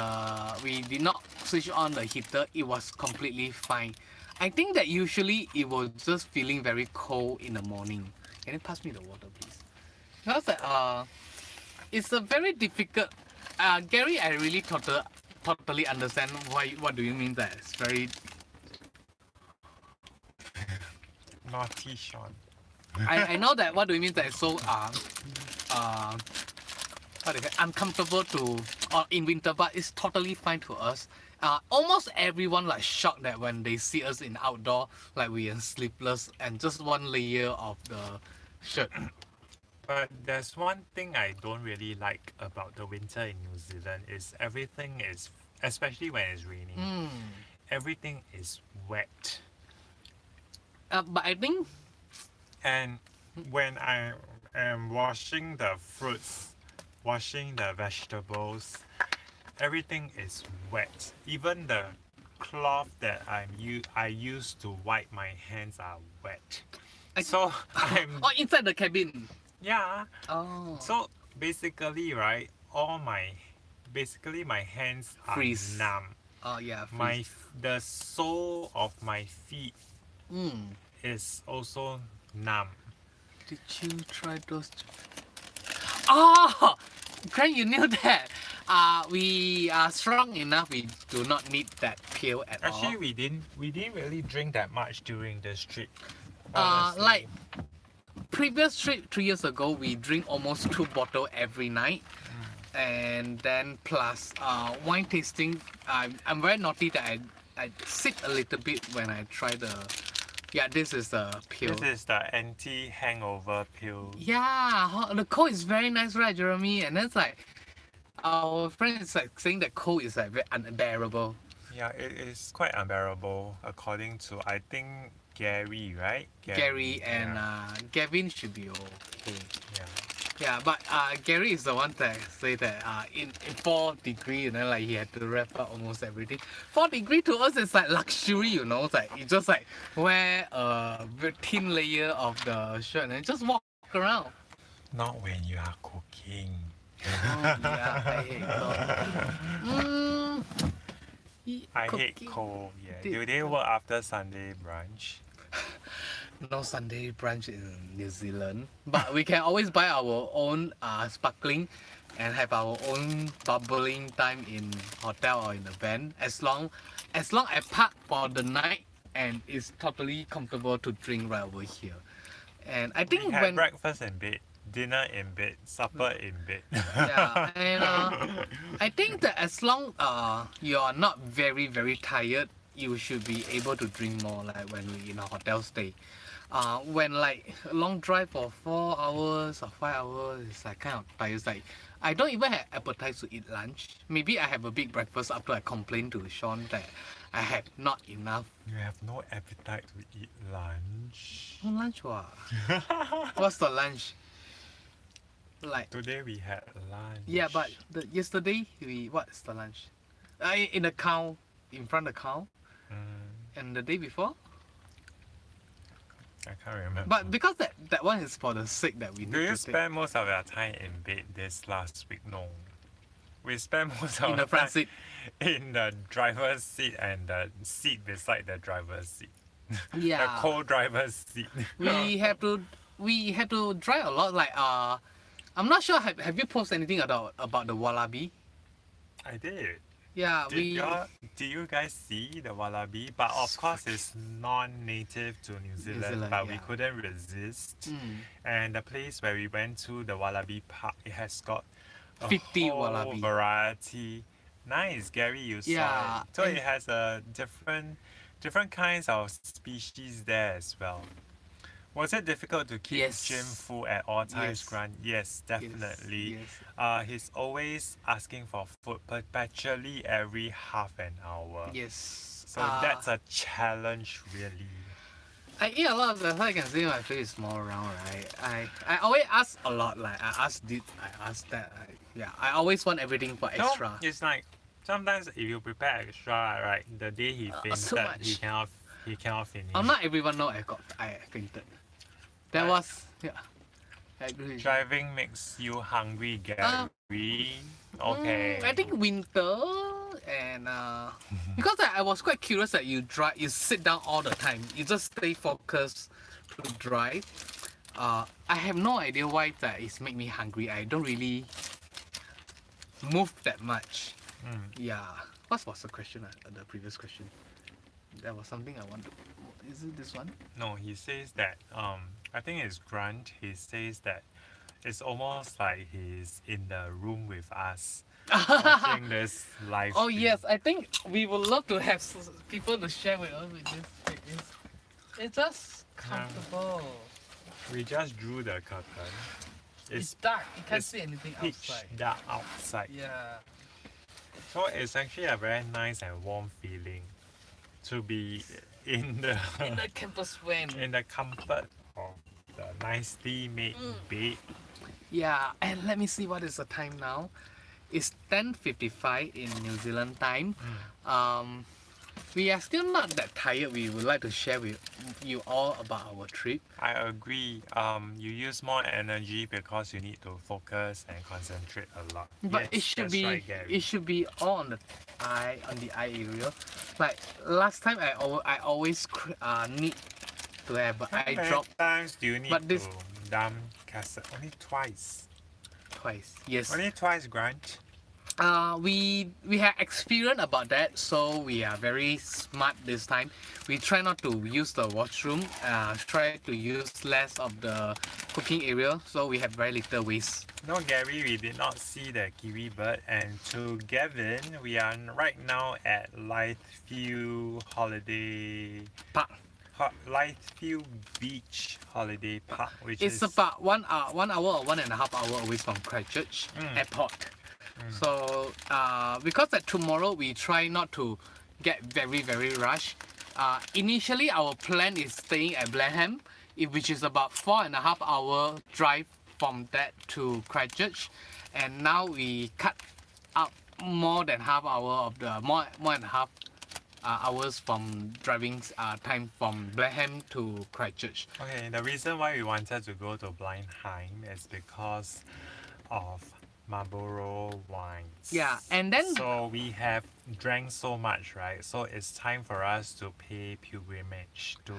we did not switch on the heater. It was completely fine. I think that usually it was just feeling very cold in the morning. Can you pass me the water, please? Because that it's a very difficult. Gary, I really totally understand what do you mean that it's very. naughty Sean. I know that what do you mean that it's so how do you say, uncomfortable to or in winter, but it's totally fine to us. Almost everyone like shocked that when they see us in outdoor, like we are sleepless and just one layer of the shirt. But there's one thing I don't really like about the winter in New Zealand is everything is, especially when it's raining, everything is wet. But I think And when I am washing the fruits, washing the vegetables, everything is wet. Even the cloth that I use to wipe my hands are wet. So I'm oh, inside the cabin. yeah. Oh, So basically, right, basically my hands are Freeze. numb. oh yeah. The sole of my feet Mm. is also numb. Did you try those? Oh, Grant, you knew that. We are strong enough. We do not need that pill at Actually, all. we didn't really drink that much during this trip. Like previous trip 3 years ago, we drink almost 2 bottles every night, and then plus wine tasting. I'm very naughty that I sip a little bit when I try the. Yeah, this is the pill. This is the anti-hangover pill. Yeah, the cold is very nice, right, Jeremy? And that's like our friend is like saying that cold is like very unbearable. Yeah, it is quite unbearable according to I think Gary, right? Gary and yeah. Gavin should be okay. Yeah. Yeah, but Gary is the one that say that in 4 degree, you know, like he had to wrap up almost everything. 4 degree to us is like luxury, you know. It's like you just like wear a very thin layer of the shirt and just walk around. Not when you are cooking. Oh, yeah, I hate cold. I hate Cooking. cold. Yeah. Did- Do they work after Sunday brunch? No Sunday brunch in New Zealand, but we can always buy our own sparkling and have our own bubbling time in hotel or in the van as long I park for the night and it's totally comfortable to drink right over here. And I think We had when breakfast in bed, dinner in bed, supper in bed. yeah, and I think that as long you are not very tired, you should be able to drink more like when we in a hotel stay. When like a long drive for 4 hours or 5 hours, it's like kind of tired. It's like I don't even have appetite to eat lunch. Maybe I have a big breakfast after I complained to Sean that I had not enough. You have no appetite to eat lunch. No lunch what? What's the lunch? Like Today we had lunch. yeah, but yesterday what's the lunch? In the cow, in front of the cow, and the day before. I can't remember. But because that one is for the sick that we need Do you to take spend most of your time in bed this last week? No. We spend most of in the our front time seat. in the driver's seat and the seat beside the driver's seat. The Yeah. co-driver's seat. we had to drive a lot. Like I'm not sure. Have you posted anything about the wallaby? I did. Yeah, Did you guys see the wallaby? But of course, it's non-native to New Zealand, Zealand, but we yeah. couldn't resist. Mm. And the place where we went to, the wallaby park, it has got a 50 whole wallaby. variety. Nice, Gary, you Yeah, saw it. So and- it has a different kinds of species there as well. Was it difficult to keep Yes. Jim full at all times, Yes. Grant? Yes, definitely. Yes. He's always asking for food perpetually every half an hour. Yes. So that's a challenge, really. I eat a lot, that's why I can say my face is small round, right? I always ask a lot, like I ask this, I ask that. Yeah, I always want everything for No, extra. it's like sometimes if you prepare extra, right, the day he Too fainted, much. he cannot finish. Not everyone know I fainted. That Right. was yeah. I agree. With you. Driving makes you hungry, Gary. Okay. I think winter and because I was quite curious that you sit down all the time. You just stay focused to drive. I have no idea why that is make me hungry. I don't really move that much. Mm. Yeah. What was the question? The previous question. There was something I want to. Is it this one? No, he says that I think it's Grant. He says that it's almost like he's in the room with us watching this live Oh stream. yes, I think we would love to have people to share with us with this. It's just comfortable. We just drew the curtain. It's dark. You can't it's see anything pitch outside. dark outside. Yeah. So it's actually a very nice and warm feeling to be in the In the campus van. in the comfort of the nicely made bed. Yeah, and let me see what is the time now. It's 10:55 in New Zealand time. We are still not that tired. We would like to share with you all about our trip. I agree. You use more energy because you need to focus and concentrate a lot. But Yes, that's right, Gary. it should be all on the eye area. Like last time I always need to have, but How I many dropped times do you need but this- to dump cassette? Only twice. twice. Yes. Only twice, Grant. We have experience about that, so we are very smart this time. We try not to use the washroom. Try to use less of the cooking area, so we have very little waste. No, Gary, we did not see the kiwi bird. And to Gavin, we are right now at Lightfield Holiday Park. Lightfield Beach Holiday Park, which It's is about 1 hour, 1.5 hours away from Christchurch Airport. So because that tomorrow we try not to get very rushed. Initially our plan is staying at Blenheim, which is about 4.5 hour drive from that to Christchurch, and now we cut out more than half hour of the more than half hours from driving time from Blenheim to Christchurch. Okay, the reason why we wanted to go to Blenheim is because of Marlborough wines. Yeah, and then So we have drank so much, right? So it's time for us to pay pilgrimage to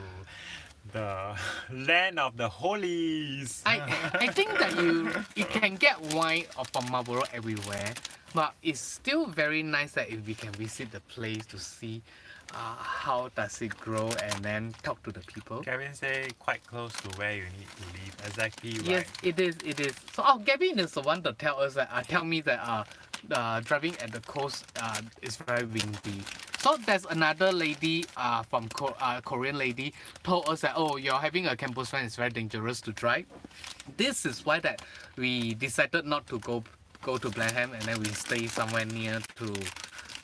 the land of the holies. I think that you can get wine from Marlborough everywhere, but it's still very nice that if we can visit the place to see how does it grow and then talk to the people. Kevin say quite close to where you need to live. Exactly right. Yes, it is. So Gavin is the one to tell us that tell me that driving at the coast is very windy. So there's another lady from Korean lady told us that you're having a campus van, it's very dangerous to drive. This is why that we decided not to go to Blenheim and then we stay somewhere near to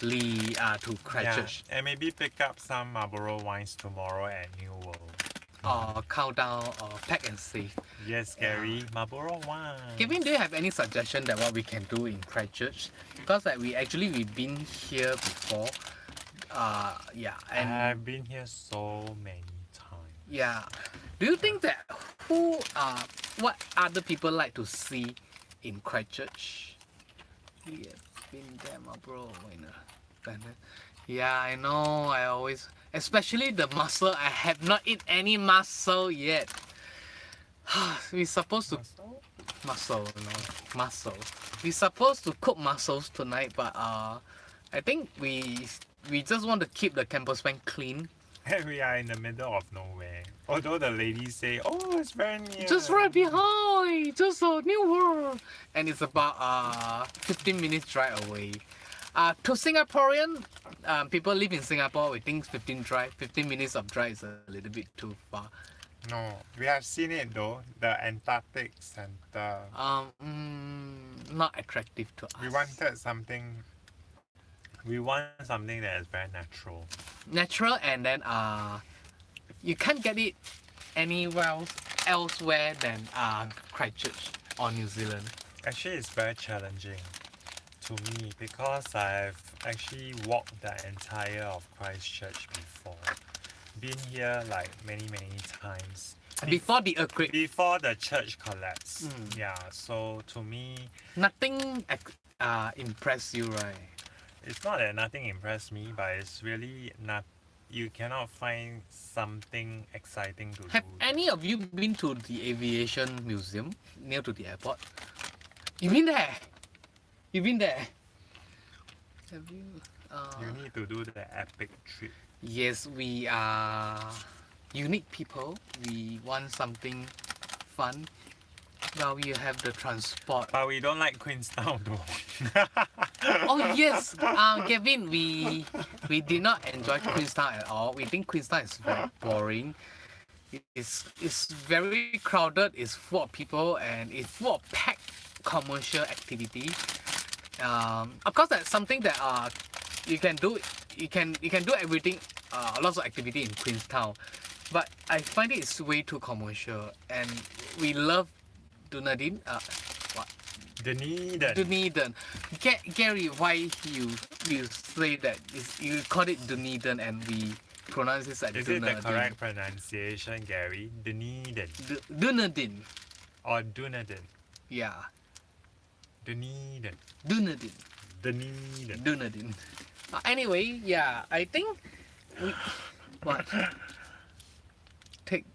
to Christchurch. And maybe pick up some Marlborough wines tomorrow at New World. Or countdown or pack and save. Yes, Gary, Marlborough wine. Kevin, do you have any suggestion that what we can do in Christchurch? Because like we've been here before. And I've been here so many times. yeah. Do you think that what other people like to see in Christchurch? We have been there, bro. Yeah, I know. I always, especially the mussel. I have not eaten any mussel yet. We supposed to mussel. We supposed to cook mussels tonight, but I think we just want to keep the campus van clean. And we are in the middle of nowhere. Although the ladies say, oh, it's very near. Just right behind, just a New World, and it's about 15 minutes drive away. To Singaporean, people live in Singapore, we think 15 minutes of drive is a little bit too far. No, we have seen it though. The Antarctic Center. Not attractive to us. We wanted something. We want something that is very natural. Natural and then you can't get it anywhere elsewhere than Christchurch or New Zealand. Actually, it's very challenging to me because I've actually walked the entire of Christchurch before. Been here like many times. Before the earthquake, Before the church collapsed. Mm. Yeah, so to me, nothing impressed you, right? it's not that nothing impressed me, but it's really not. You cannot find something exciting to Have do. any of you been to the aviation museum near to the airport? You've been there. You've been there. Have you? You need to do the epic trip. Yes, we are unique people. We want something fun. Well, we have the transport. But we don't like Queenstown though. Oh yes, Gavin, we did not enjoy Queenstown at all. We think Queenstown is very boring. It's very crowded. It's full of people and it's full of packed commercial activity. Of course, that's something that you can do. You can do everything. Lots of activity in Queenstown, but I find it's way too commercial. And we love Dunedin. What? Dunedin. Dunedin. Gary, why you say that? You call it Dunedin and we pronounce it like Is Dunedin. it the correct pronunciation, Gary? Dunedin. Dunedin. Or Dunedin? Yeah. Dunedin. Dunedin. Dunedin. Dunedin. Anyway, yeah, I think we what take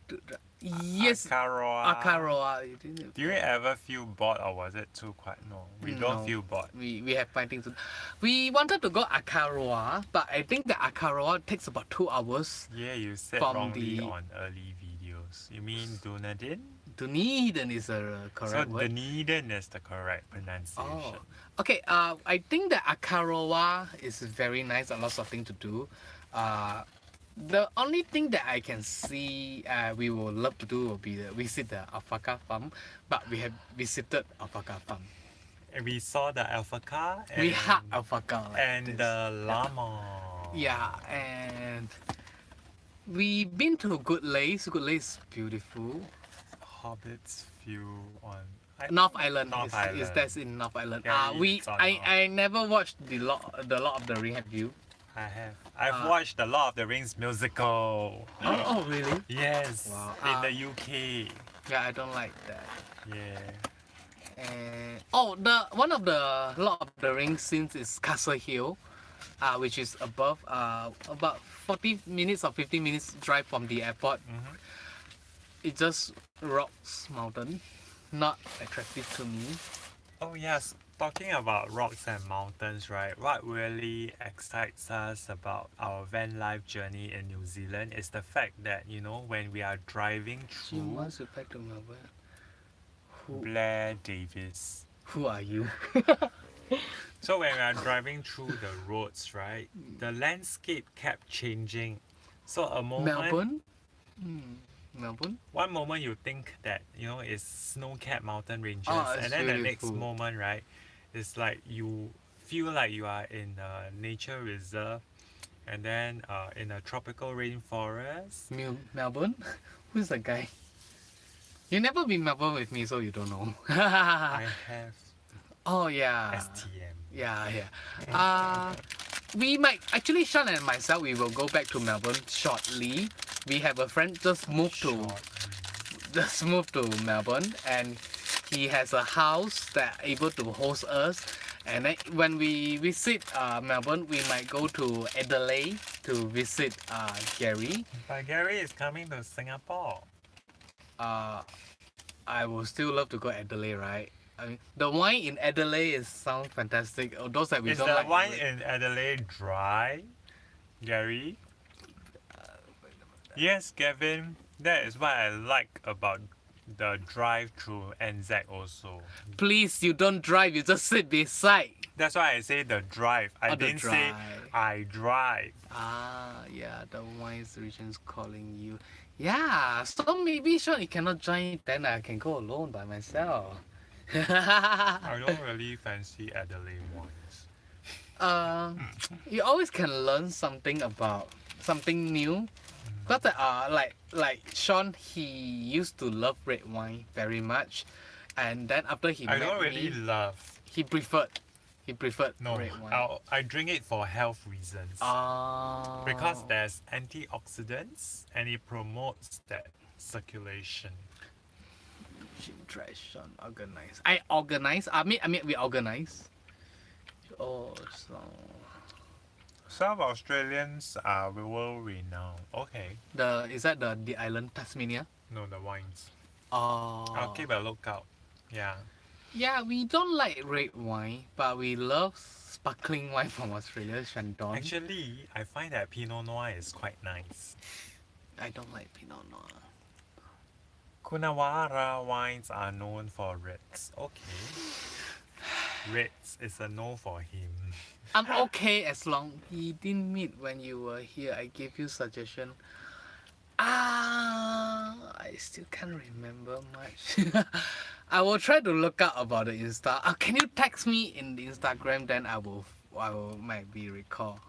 yes Akaroa. Akaroa. Do you ever feel bored or was it too quiet? No, we No. don't feel bored. We have fighting to. We wanted to go Akaroa, but I think the Akaroa takes about 2 hours. Yeah, you said From wrongly the- on early videos. You mean Dunedin? Dunedin is the So correct word. Dunedin is the correct pronunciation. Oh, okay. I think the Akaroa is very nice. A lot of things to do. The only thing that I can see we would love to do will be visit the alpaca farm, but we have visited alpaca farm. And we saw the alpaca and, We had alpaca like and this. the llama. Yeah, and we been to Good Lace. Good Lace is beautiful. Hobbits view on North Island North is Island. that's in North Island. Yeah, We it's on I never watched the Lord of the Ring. Have you? I have. I've watched the Lord of the Rings musical. Oh really? Yes. Wow. In the UK. Yeah, I don't like that. Yeah. And the one of the Lord of the Rings scenes is Castle Hill, which is above about 40 minutes or 50 minutes drive from the airport. Mhm. It's just rocks mountain, not attractive to me. Oh yes. Talking about rocks and mountains, right? What really excites us about our van life journey in New Zealand is the fact that, you know, when we are driving You through want to back to Melbourne? Blair Davis. Who are you? So when we are driving through the roads, right, the landscape kept changing. So a moment, Melbourne? Melbourne? one moment you think that, you know, it's snow-capped mountain ranges, It's and then the next beautiful. moment, right, it's like you feel like you are in a nature reserve, and then in a tropical rainforest. Melbourne? Who's that guy? You never been Melbourne with me, so you don't know. I have Oh yeah. STM. Yeah. We might actually Sean and myself we will go back to Melbourne shortly. We have a friend just moved to Melbourne and he has a house that able to host us. And then when we visit Melbourne, we might go to Adelaide to visit Gary. But Gary is coming to Singapore. I will still love to go Adelaide, right? I mean, the wine in Adelaide sounds fantastic. Those that we Is don't the like. wine in Adelaide dry, Gary? Yes, Gavin. That is what I like about the drive through NZ also. Please, you don't drive. You just sit beside. That's why I say the drive. I the didn't say drive. I drive. Yeah, the wine region's calling you. Yeah, so maybe Sean, you cannot join. Then I can go alone by myself. I don't really fancy Adelaide wines. You always can learn something new. But like Sean, he used to love red wine very much, and then after he I met don't really me, love. he preferred No, red wine. I drink it for health reasons. Because there's antioxidants and it promotes that circulation. Trash Sean organize. I organize. I mean we organize. Oh, so Some Australians are world renowned. Okay, is that the island Tasmania? no, the wines. Oh. I'll keep a lookout. Yeah. Yeah, we don't like red wine, but we love sparkling wine from Australia, Shandong. Actually, I find that Pinot Noir is quite nice. I don't like Pinot Noir. Coonawarra wines are known for reds. Okay. Reds is a no for him. I'm okay as long he didn't meet when you were here. I gave you suggestion. I still can't remember much. I will try to look up about the Insta. Can you text me in the Instagram? Then I will maybe recall.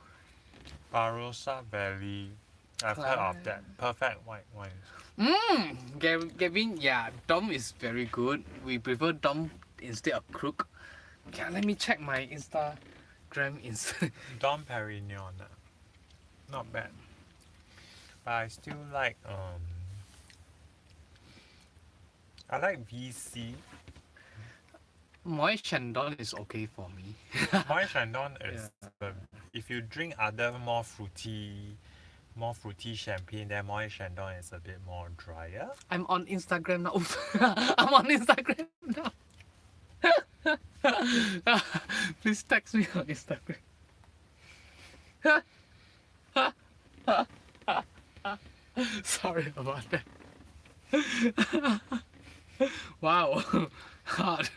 Barossa Valley. I've heard of that. Perfect white wines. Gavin, yeah, Dom is very good. We prefer Dom instead of Crook. Yeah, let me check my Instagram. Dom Perignon. Not bad. But I still like I like VC. Moët Chandon is okay for me. Moët Chandon is if you drink other more fruity champagne, then Moët Chandon is a bit more drier. I'm on Instagram now. I'm on Instagram now. Please text me on Instagram. Sorry about that. Wow, hard.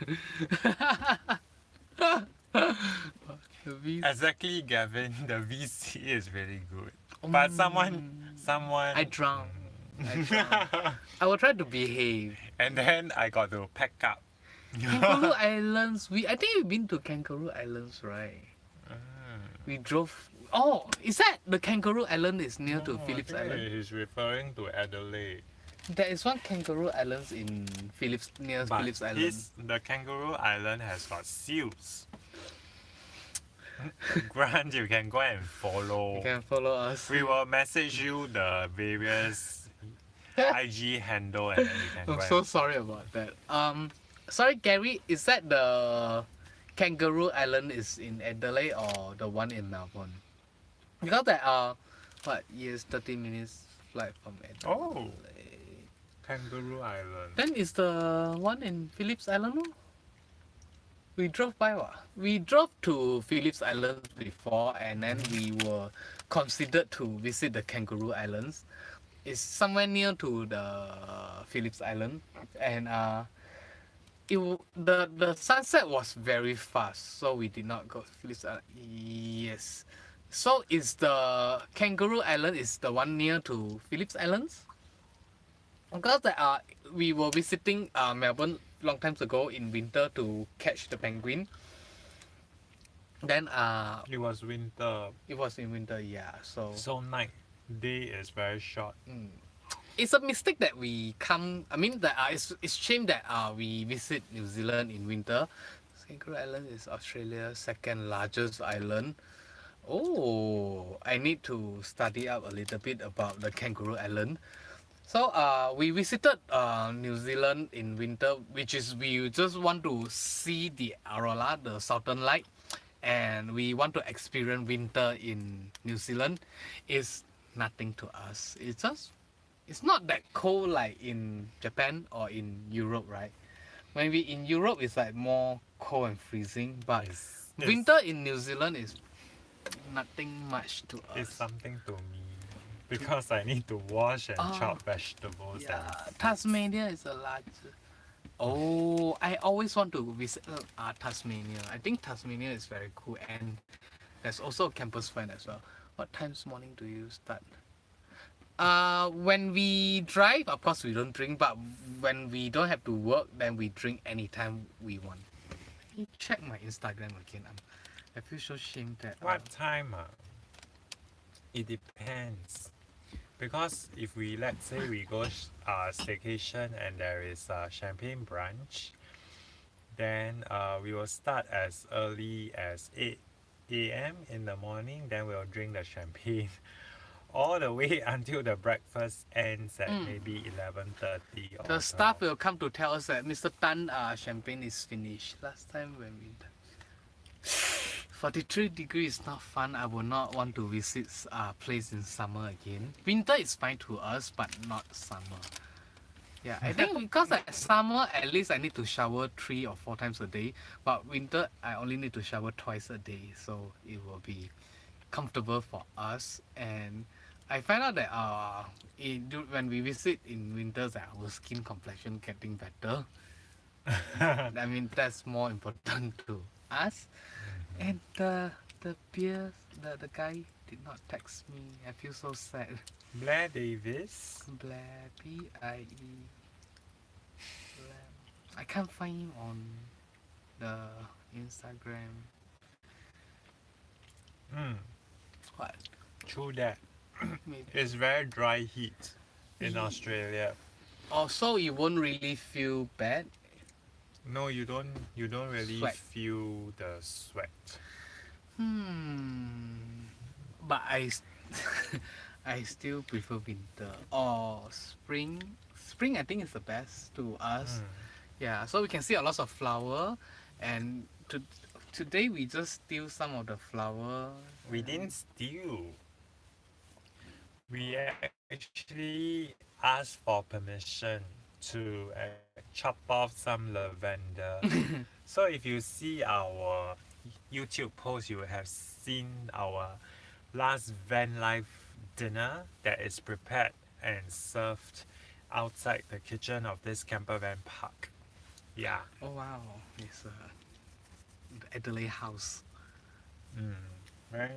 Exactly, Gavin. The VC is really good. But someone I drowned. I will try to behave. and then I got to pack up. Kangaroo Islands. I think we've been to Kangaroo Islands, right? We drove. Oh, is that the Kangaroo Island is near to Phillips Island? He's referring to Adelaide. There is one Kangaroo Islands in near But Phillips Island. the Kangaroo Island has got seals. Grant, you can go and follow. You can follow us. We will message you the various IG handle and then you can go I'm so sorry about that. Sorry, Gary, is that the Kangaroo Island is in Adelaide or the one in Melbourne? Because there are 30 minutes flight from Adelaide. Oh, Kangaroo Island. Then is the one in Phillips Island? No? We drove by what? We drove to Phillips Island before and then we were considered to visit the Kangaroo Islands. It's somewhere near to the Phillips Island and the sunset was very fast, so we did not go to Phillips Island. Yes. So is the Kangaroo Island is the one near to Phillips Islands? Because we were visiting Melbourne long times ago in winter to catch the penguin. Then It was winter, it was in winter, yeah. So day is very short. it's a mistake that we come. I mean that it's shame that we visit New Zealand in winter. Kangaroo Island is Australia's second largest island. Oh, I need to study up a little bit about the Kangaroo Island. So we visited New Zealand in winter, which is we just want to see the aurora, the southern light, and we want to experience winter in New Zealand. It's nothing to us. It's not that cold like in Japan or in Europe, right? Maybe in Europe it's like more cold and freezing, but winter in New Zealand is nothing much to us. It's something to me because I need to wash and chop vegetables. Yeah, And Tasmania is a large. Oh, I always want to visit Tasmania. I think Tasmania is very cool, and there's also a campus fan as well. What times morning do you start? When we drive, of course we don't drink, but when we don't have to work, then we drink anytime we want. Let me check my Instagram again. I feel so ashamed that. what time? It depends. because if we, let's say we go staycation and there is a champagne brunch, then we will start as early as 8 a.m. in the morning, then we'll drink the champagne all the way until the breakfast ends at maybe 11:30 or The staff 12. will come to tell us that Mr. Tan champagne is finished. Last time when we 43 degrees is not fun. I would not want to visit place in summer again. Winter is fine to us, but not summer. Yeah, I think because like summer, at least I need to shower 3 or 4 times a day. But winter, I only need to shower twice a day, so it will be comfortable for us. And I find out that when we visit in winters, that our skin complexion getting better. I mean that's more important to us. And the beer, the guy did not text me. I feel so sad. Blair Davis. Blair, B-I-E. I can't find him on the Instagram. What? True that. Maybe. It's very dry heat in Australia. Oh, so you won't really feel bad? No, you don't really Sweat. feel the sweat. But I still prefer winter or spring. Spring I think is the best to us. Yeah, so we can see a lot of flower, and today we just steal some of the flower. We didn't steal. We actually asked for permission to chop off some lavender. So if you see our YouTube post, you will have seen our last van life dinner that is prepared and served outside the kitchen of this camper van park. Yeah. Oh wow, it's the Adelaide house. Very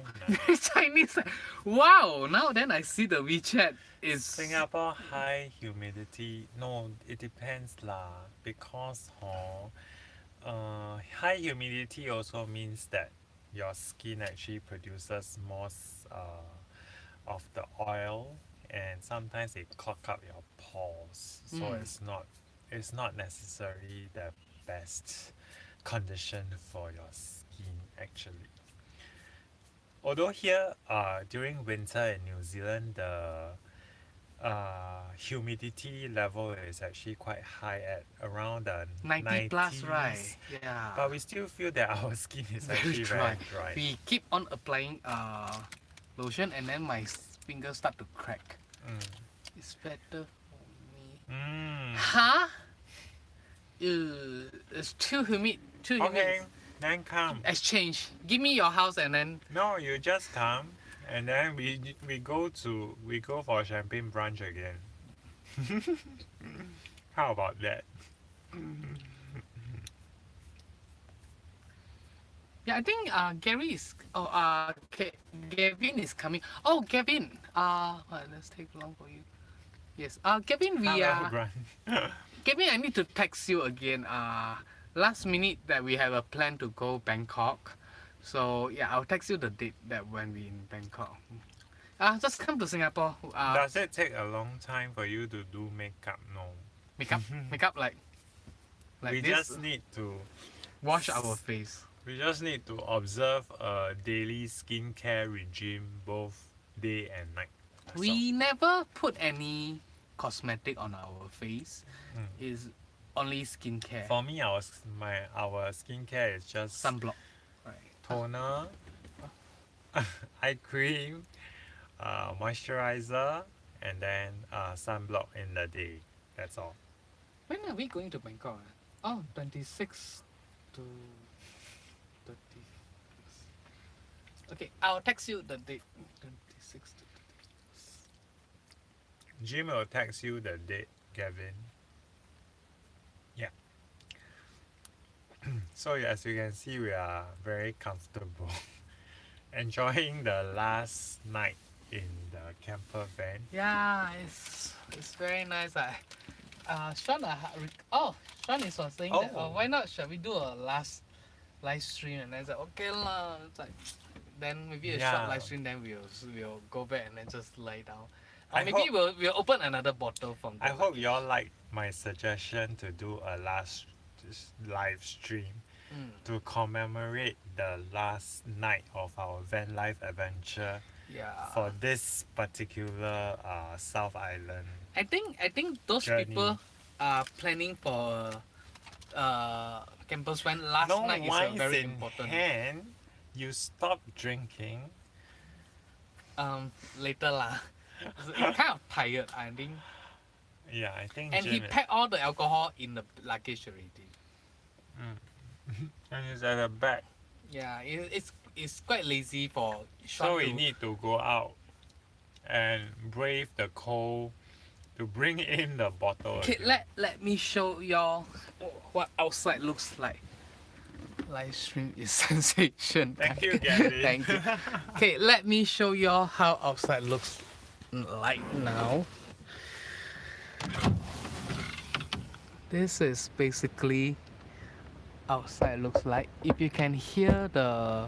nice. Chinese. Wow, now then I see the WeChat is Singapore high humidity. No, it depends lah. Because high humidity also means that your skin actually produces more of the oil, and sometimes it clog up your pores. So it's not necessarily the best condition for your skin actually. Although here during winter in New Zealand, the humidity level is actually quite high at around the 90 plus, 90s. right? Yeah. But we still feel that our skin is Very actually dry. very dry. We keep on applying lotion and then my fingers start to crack. It's better for me. Huh? It's too humid. Too Okay, humid. then come. Exchange. Give me your house and then No, you just come, and then we go for champagne brunch again. How about that? yeah, I think Gary is Gavin is coming. Oh, Gavin. Let's take long for you. Yes. Gavin, Hello, Brian. Gavin, I need to text you again. Last minute that we have a plan to go Bangkok. So yeah, I'll text you the date that when we in Bangkok. Just come to Singapore. Does it take a long time for you to do makeup? No. Makeup like We this. just need to Wash our face. We just need to observe a daily skincare regime both day and night. That's We never put any cosmetic on our face. It's only skincare. all. For me, our skincare is just Sunblock. Right. toner, eye cream, moisturizer, and then sunblock in the day. That's all. When are we going to Bangkok? 26 to 30. Okay, I'll text you the date. 26 to 30. Jim will text you the date, Gavin. Yeah. So as you can see, we are very comfortable, enjoying the last night in the camper van. Yeah, it's very nice. Sean, Sean is saying that why not? Shall we do a last live stream? And I said okay lah. It's like then maybe a short Yeah. live stream. Then we'll go back and then just lie down. Or I maybe hope- we'll open another bottle from I the hope you all like my suggestion to do a last live stream Mm, to commemorate the last night of our van life adventure yeah. for this particular South Island. I think those Journey. people are planning for campus when last No night is wines very in important. hand, you stop drinking. Later lah. It's kind of tired, I think. Yeah, I think And he Jim packed all the alcohol in the luggage already. and it's at the back. Yeah, it's quite lazy for Sean So we to- need to go out and brave the cold to bring in the bottle. Okay, again. let me show y'all what outside looks like. Live stream is sensation. Thank you, Gavin. Thank you. Okay, let me show y'all how outside looks like now. This is basically outside looks like. If you can hear the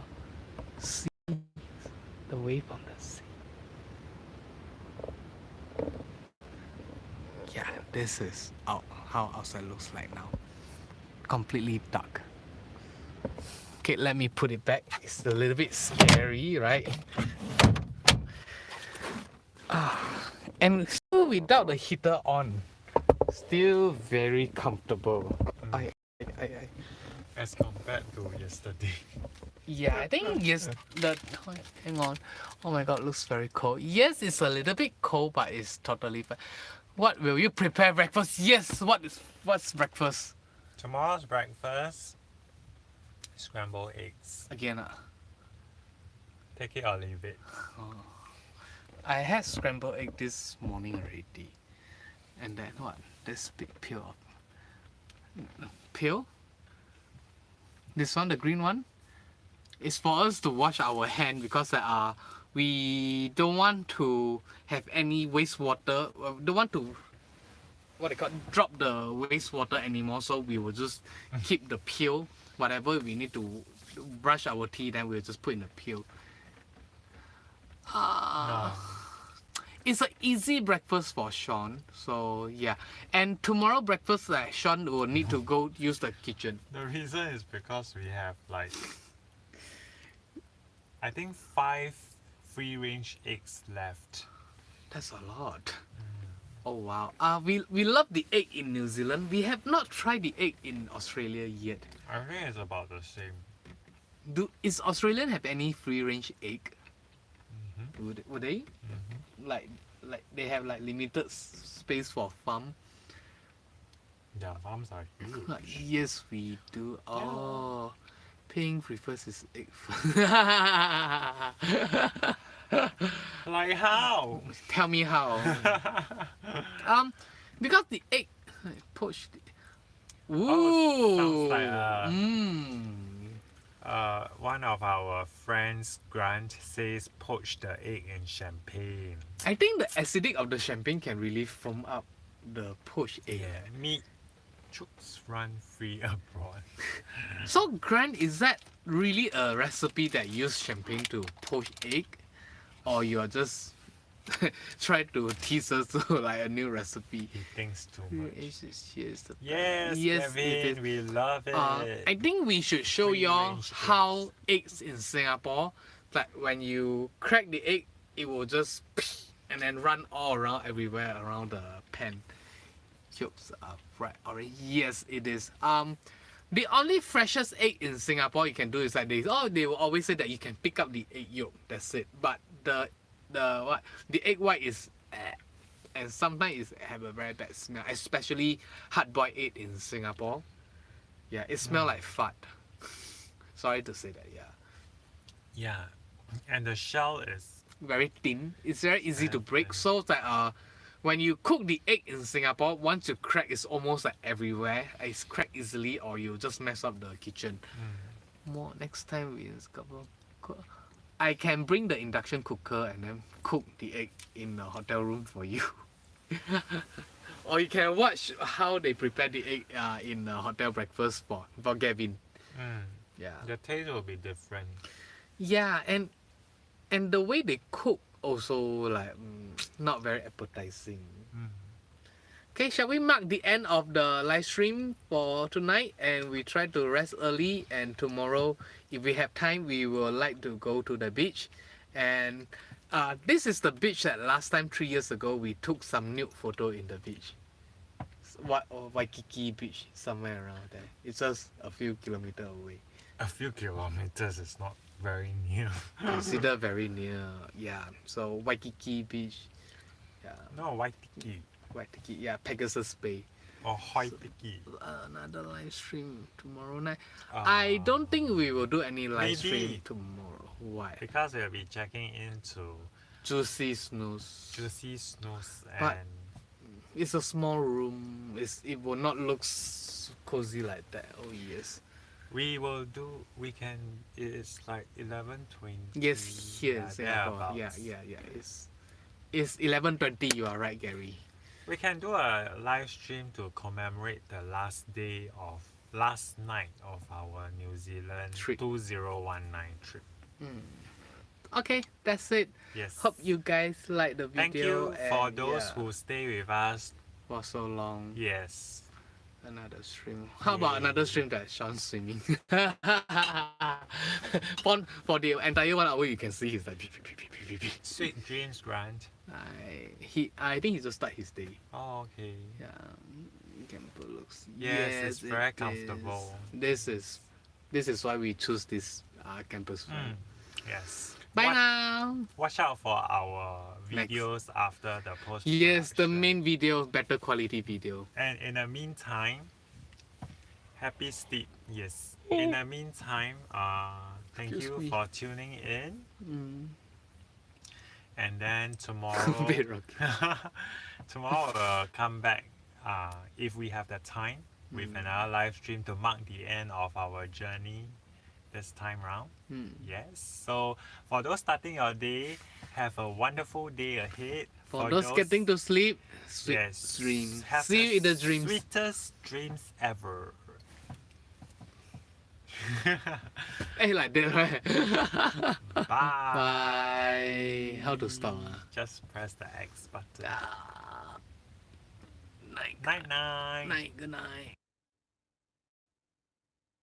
sea, the wave from the sea. Yeah, this is how outside looks like now. Completely dark. Okay, let me put it back. It's a little bit scary, right? And still without the heater on, still very comfortable. I, As compared to yesterday. yeah, I think yes. Hang on. Oh my God, looks very cold. Yes, it's a little bit cold, but it's totally fine. What will you prepare breakfast? Yes. What's breakfast? Tomorrow's breakfast, scrambled eggs. Again, Take it or leave it. I had scrambled egg this morning already, and then what? This big peel. Peel? This one, the green one, is for us to wash our hand because we don't want to have any wastewater. Don't want to drop the wastewater anymore. So we will just keep the peel. Whatever we need to brush our teeth, then we'll just put in the peel. No. It's an easy breakfast for Sean. So yeah, and tomorrow breakfast, Sean will need to go use the kitchen. The reason is because we have like, I think 5 free range eggs left. That's a lot. Oh wow. We love the egg in New Zealand. We have not tried the egg in Australia yet. I think it's about the same. Is Australian have any free range egg? Would they? Like they have like limited space for farm. Their farms are huge. Yes, we do. Oh, Ping prefers his egg. Like how? Tell me how. Because the egg poached. Ooh. Oh, sounds like one of our friends, Grant, says poach the egg in champagne. I think the acidic of the champagne can really foam up the poached egg. Yeah, meat chooks run free abroad. So, Grant, is that really a recipe that use champagne to poach egg, or you are just trying to tease us to like a new recipe? He thinks too much. Yes, Yes, it is. Kevin, we love it. I think we should show Free y'all range how eggs in Singapore, like when you crack the egg, it will just and then run all around everywhere around the pan. Yolks are fried orange. Yes, it is. The only freshest egg in Singapore you can do is like this. Oh, they will always say that you can pick up the egg yolk. That's it. But the egg white is, and sometimes it have a very bad smell, especially hard boiled egg in Singapore. Yeah, it smells like fart. Sorry to say that. Yeah, Yeah, and the shell is very thin. It's very easy to Very break. thin. So that when you cook the egg in Singapore, once you crack, it's almost like everywhere. It's cracked easily, or you just mess up the kitchen. More next time we in Singapore, I can bring the induction cooker and then cook the egg in the hotel room for you. Or you can watch how they prepare the egg in the hotel breakfast for Gavin. Yeah. the taste will be different. Yeah, and the way they cook also like not very appetizing. Mm. Okay, shall we mark the end of the live stream for tonight and we try to rest early, and tomorrow if we have time we will like to go to the beach. And this is the beach that last time 3 years ago we took some nude photo in the beach. Waikiki beach, somewhere around there. It's just a few kilometers away. A few kilometers is not very near. Consider very near. Yeah. So Waikiki beach. Yeah. No, Waikiki Waikiki. Yeah. Pegasus Bay. or Hawaii. Another live stream tomorrow night. I don't think we will do any live stream maybe. tomorrow. Why? Because we'll be checking into Juicy snooze. Juicy Snooze But- and It's a small room. It will not look cozy like that. Oh yes. we can, it's like 11:20. Yes, here in Singapore. Yeah. It's 11:20. You are right, Gary. We can do a live stream to commemorate the last night of our New Zealand Trip. 2019 trip. Okay, that's it. Yes. Hope you guys like the Thank video. you for and, those yeah, who stay with us. for so long. Yes. Another stream. How about Yay. another stream that Sean swimming? for the entire 1 hour, you can see he's like. Sweet dreams, Grant. I think he just start his day. Oh, okay. Yeah, camper looks. Yes, it's very it is. comfortable. This is why we choose this campus. Yes. Bye now. Watch out for our videos after the post. Yes, the main video, better quality video. And in the meantime, happy sleep. Yes. In the meantime, thank Excuse you me. for tuning in. Mm. And then tomorrow, Bit rocky. tomorrow we'll come back. If we have the time, with another live stream to mark the end of our journey this time round. Yes. So for those starting your day, have a wonderful day ahead. For those getting to sleep, sweet yes, dreams. have See you in the dreams. Sweetest dreams ever. Hey, like that, right? Bye. Bye. How to stop? Just press the X button. Night. Night night. Night. Good night.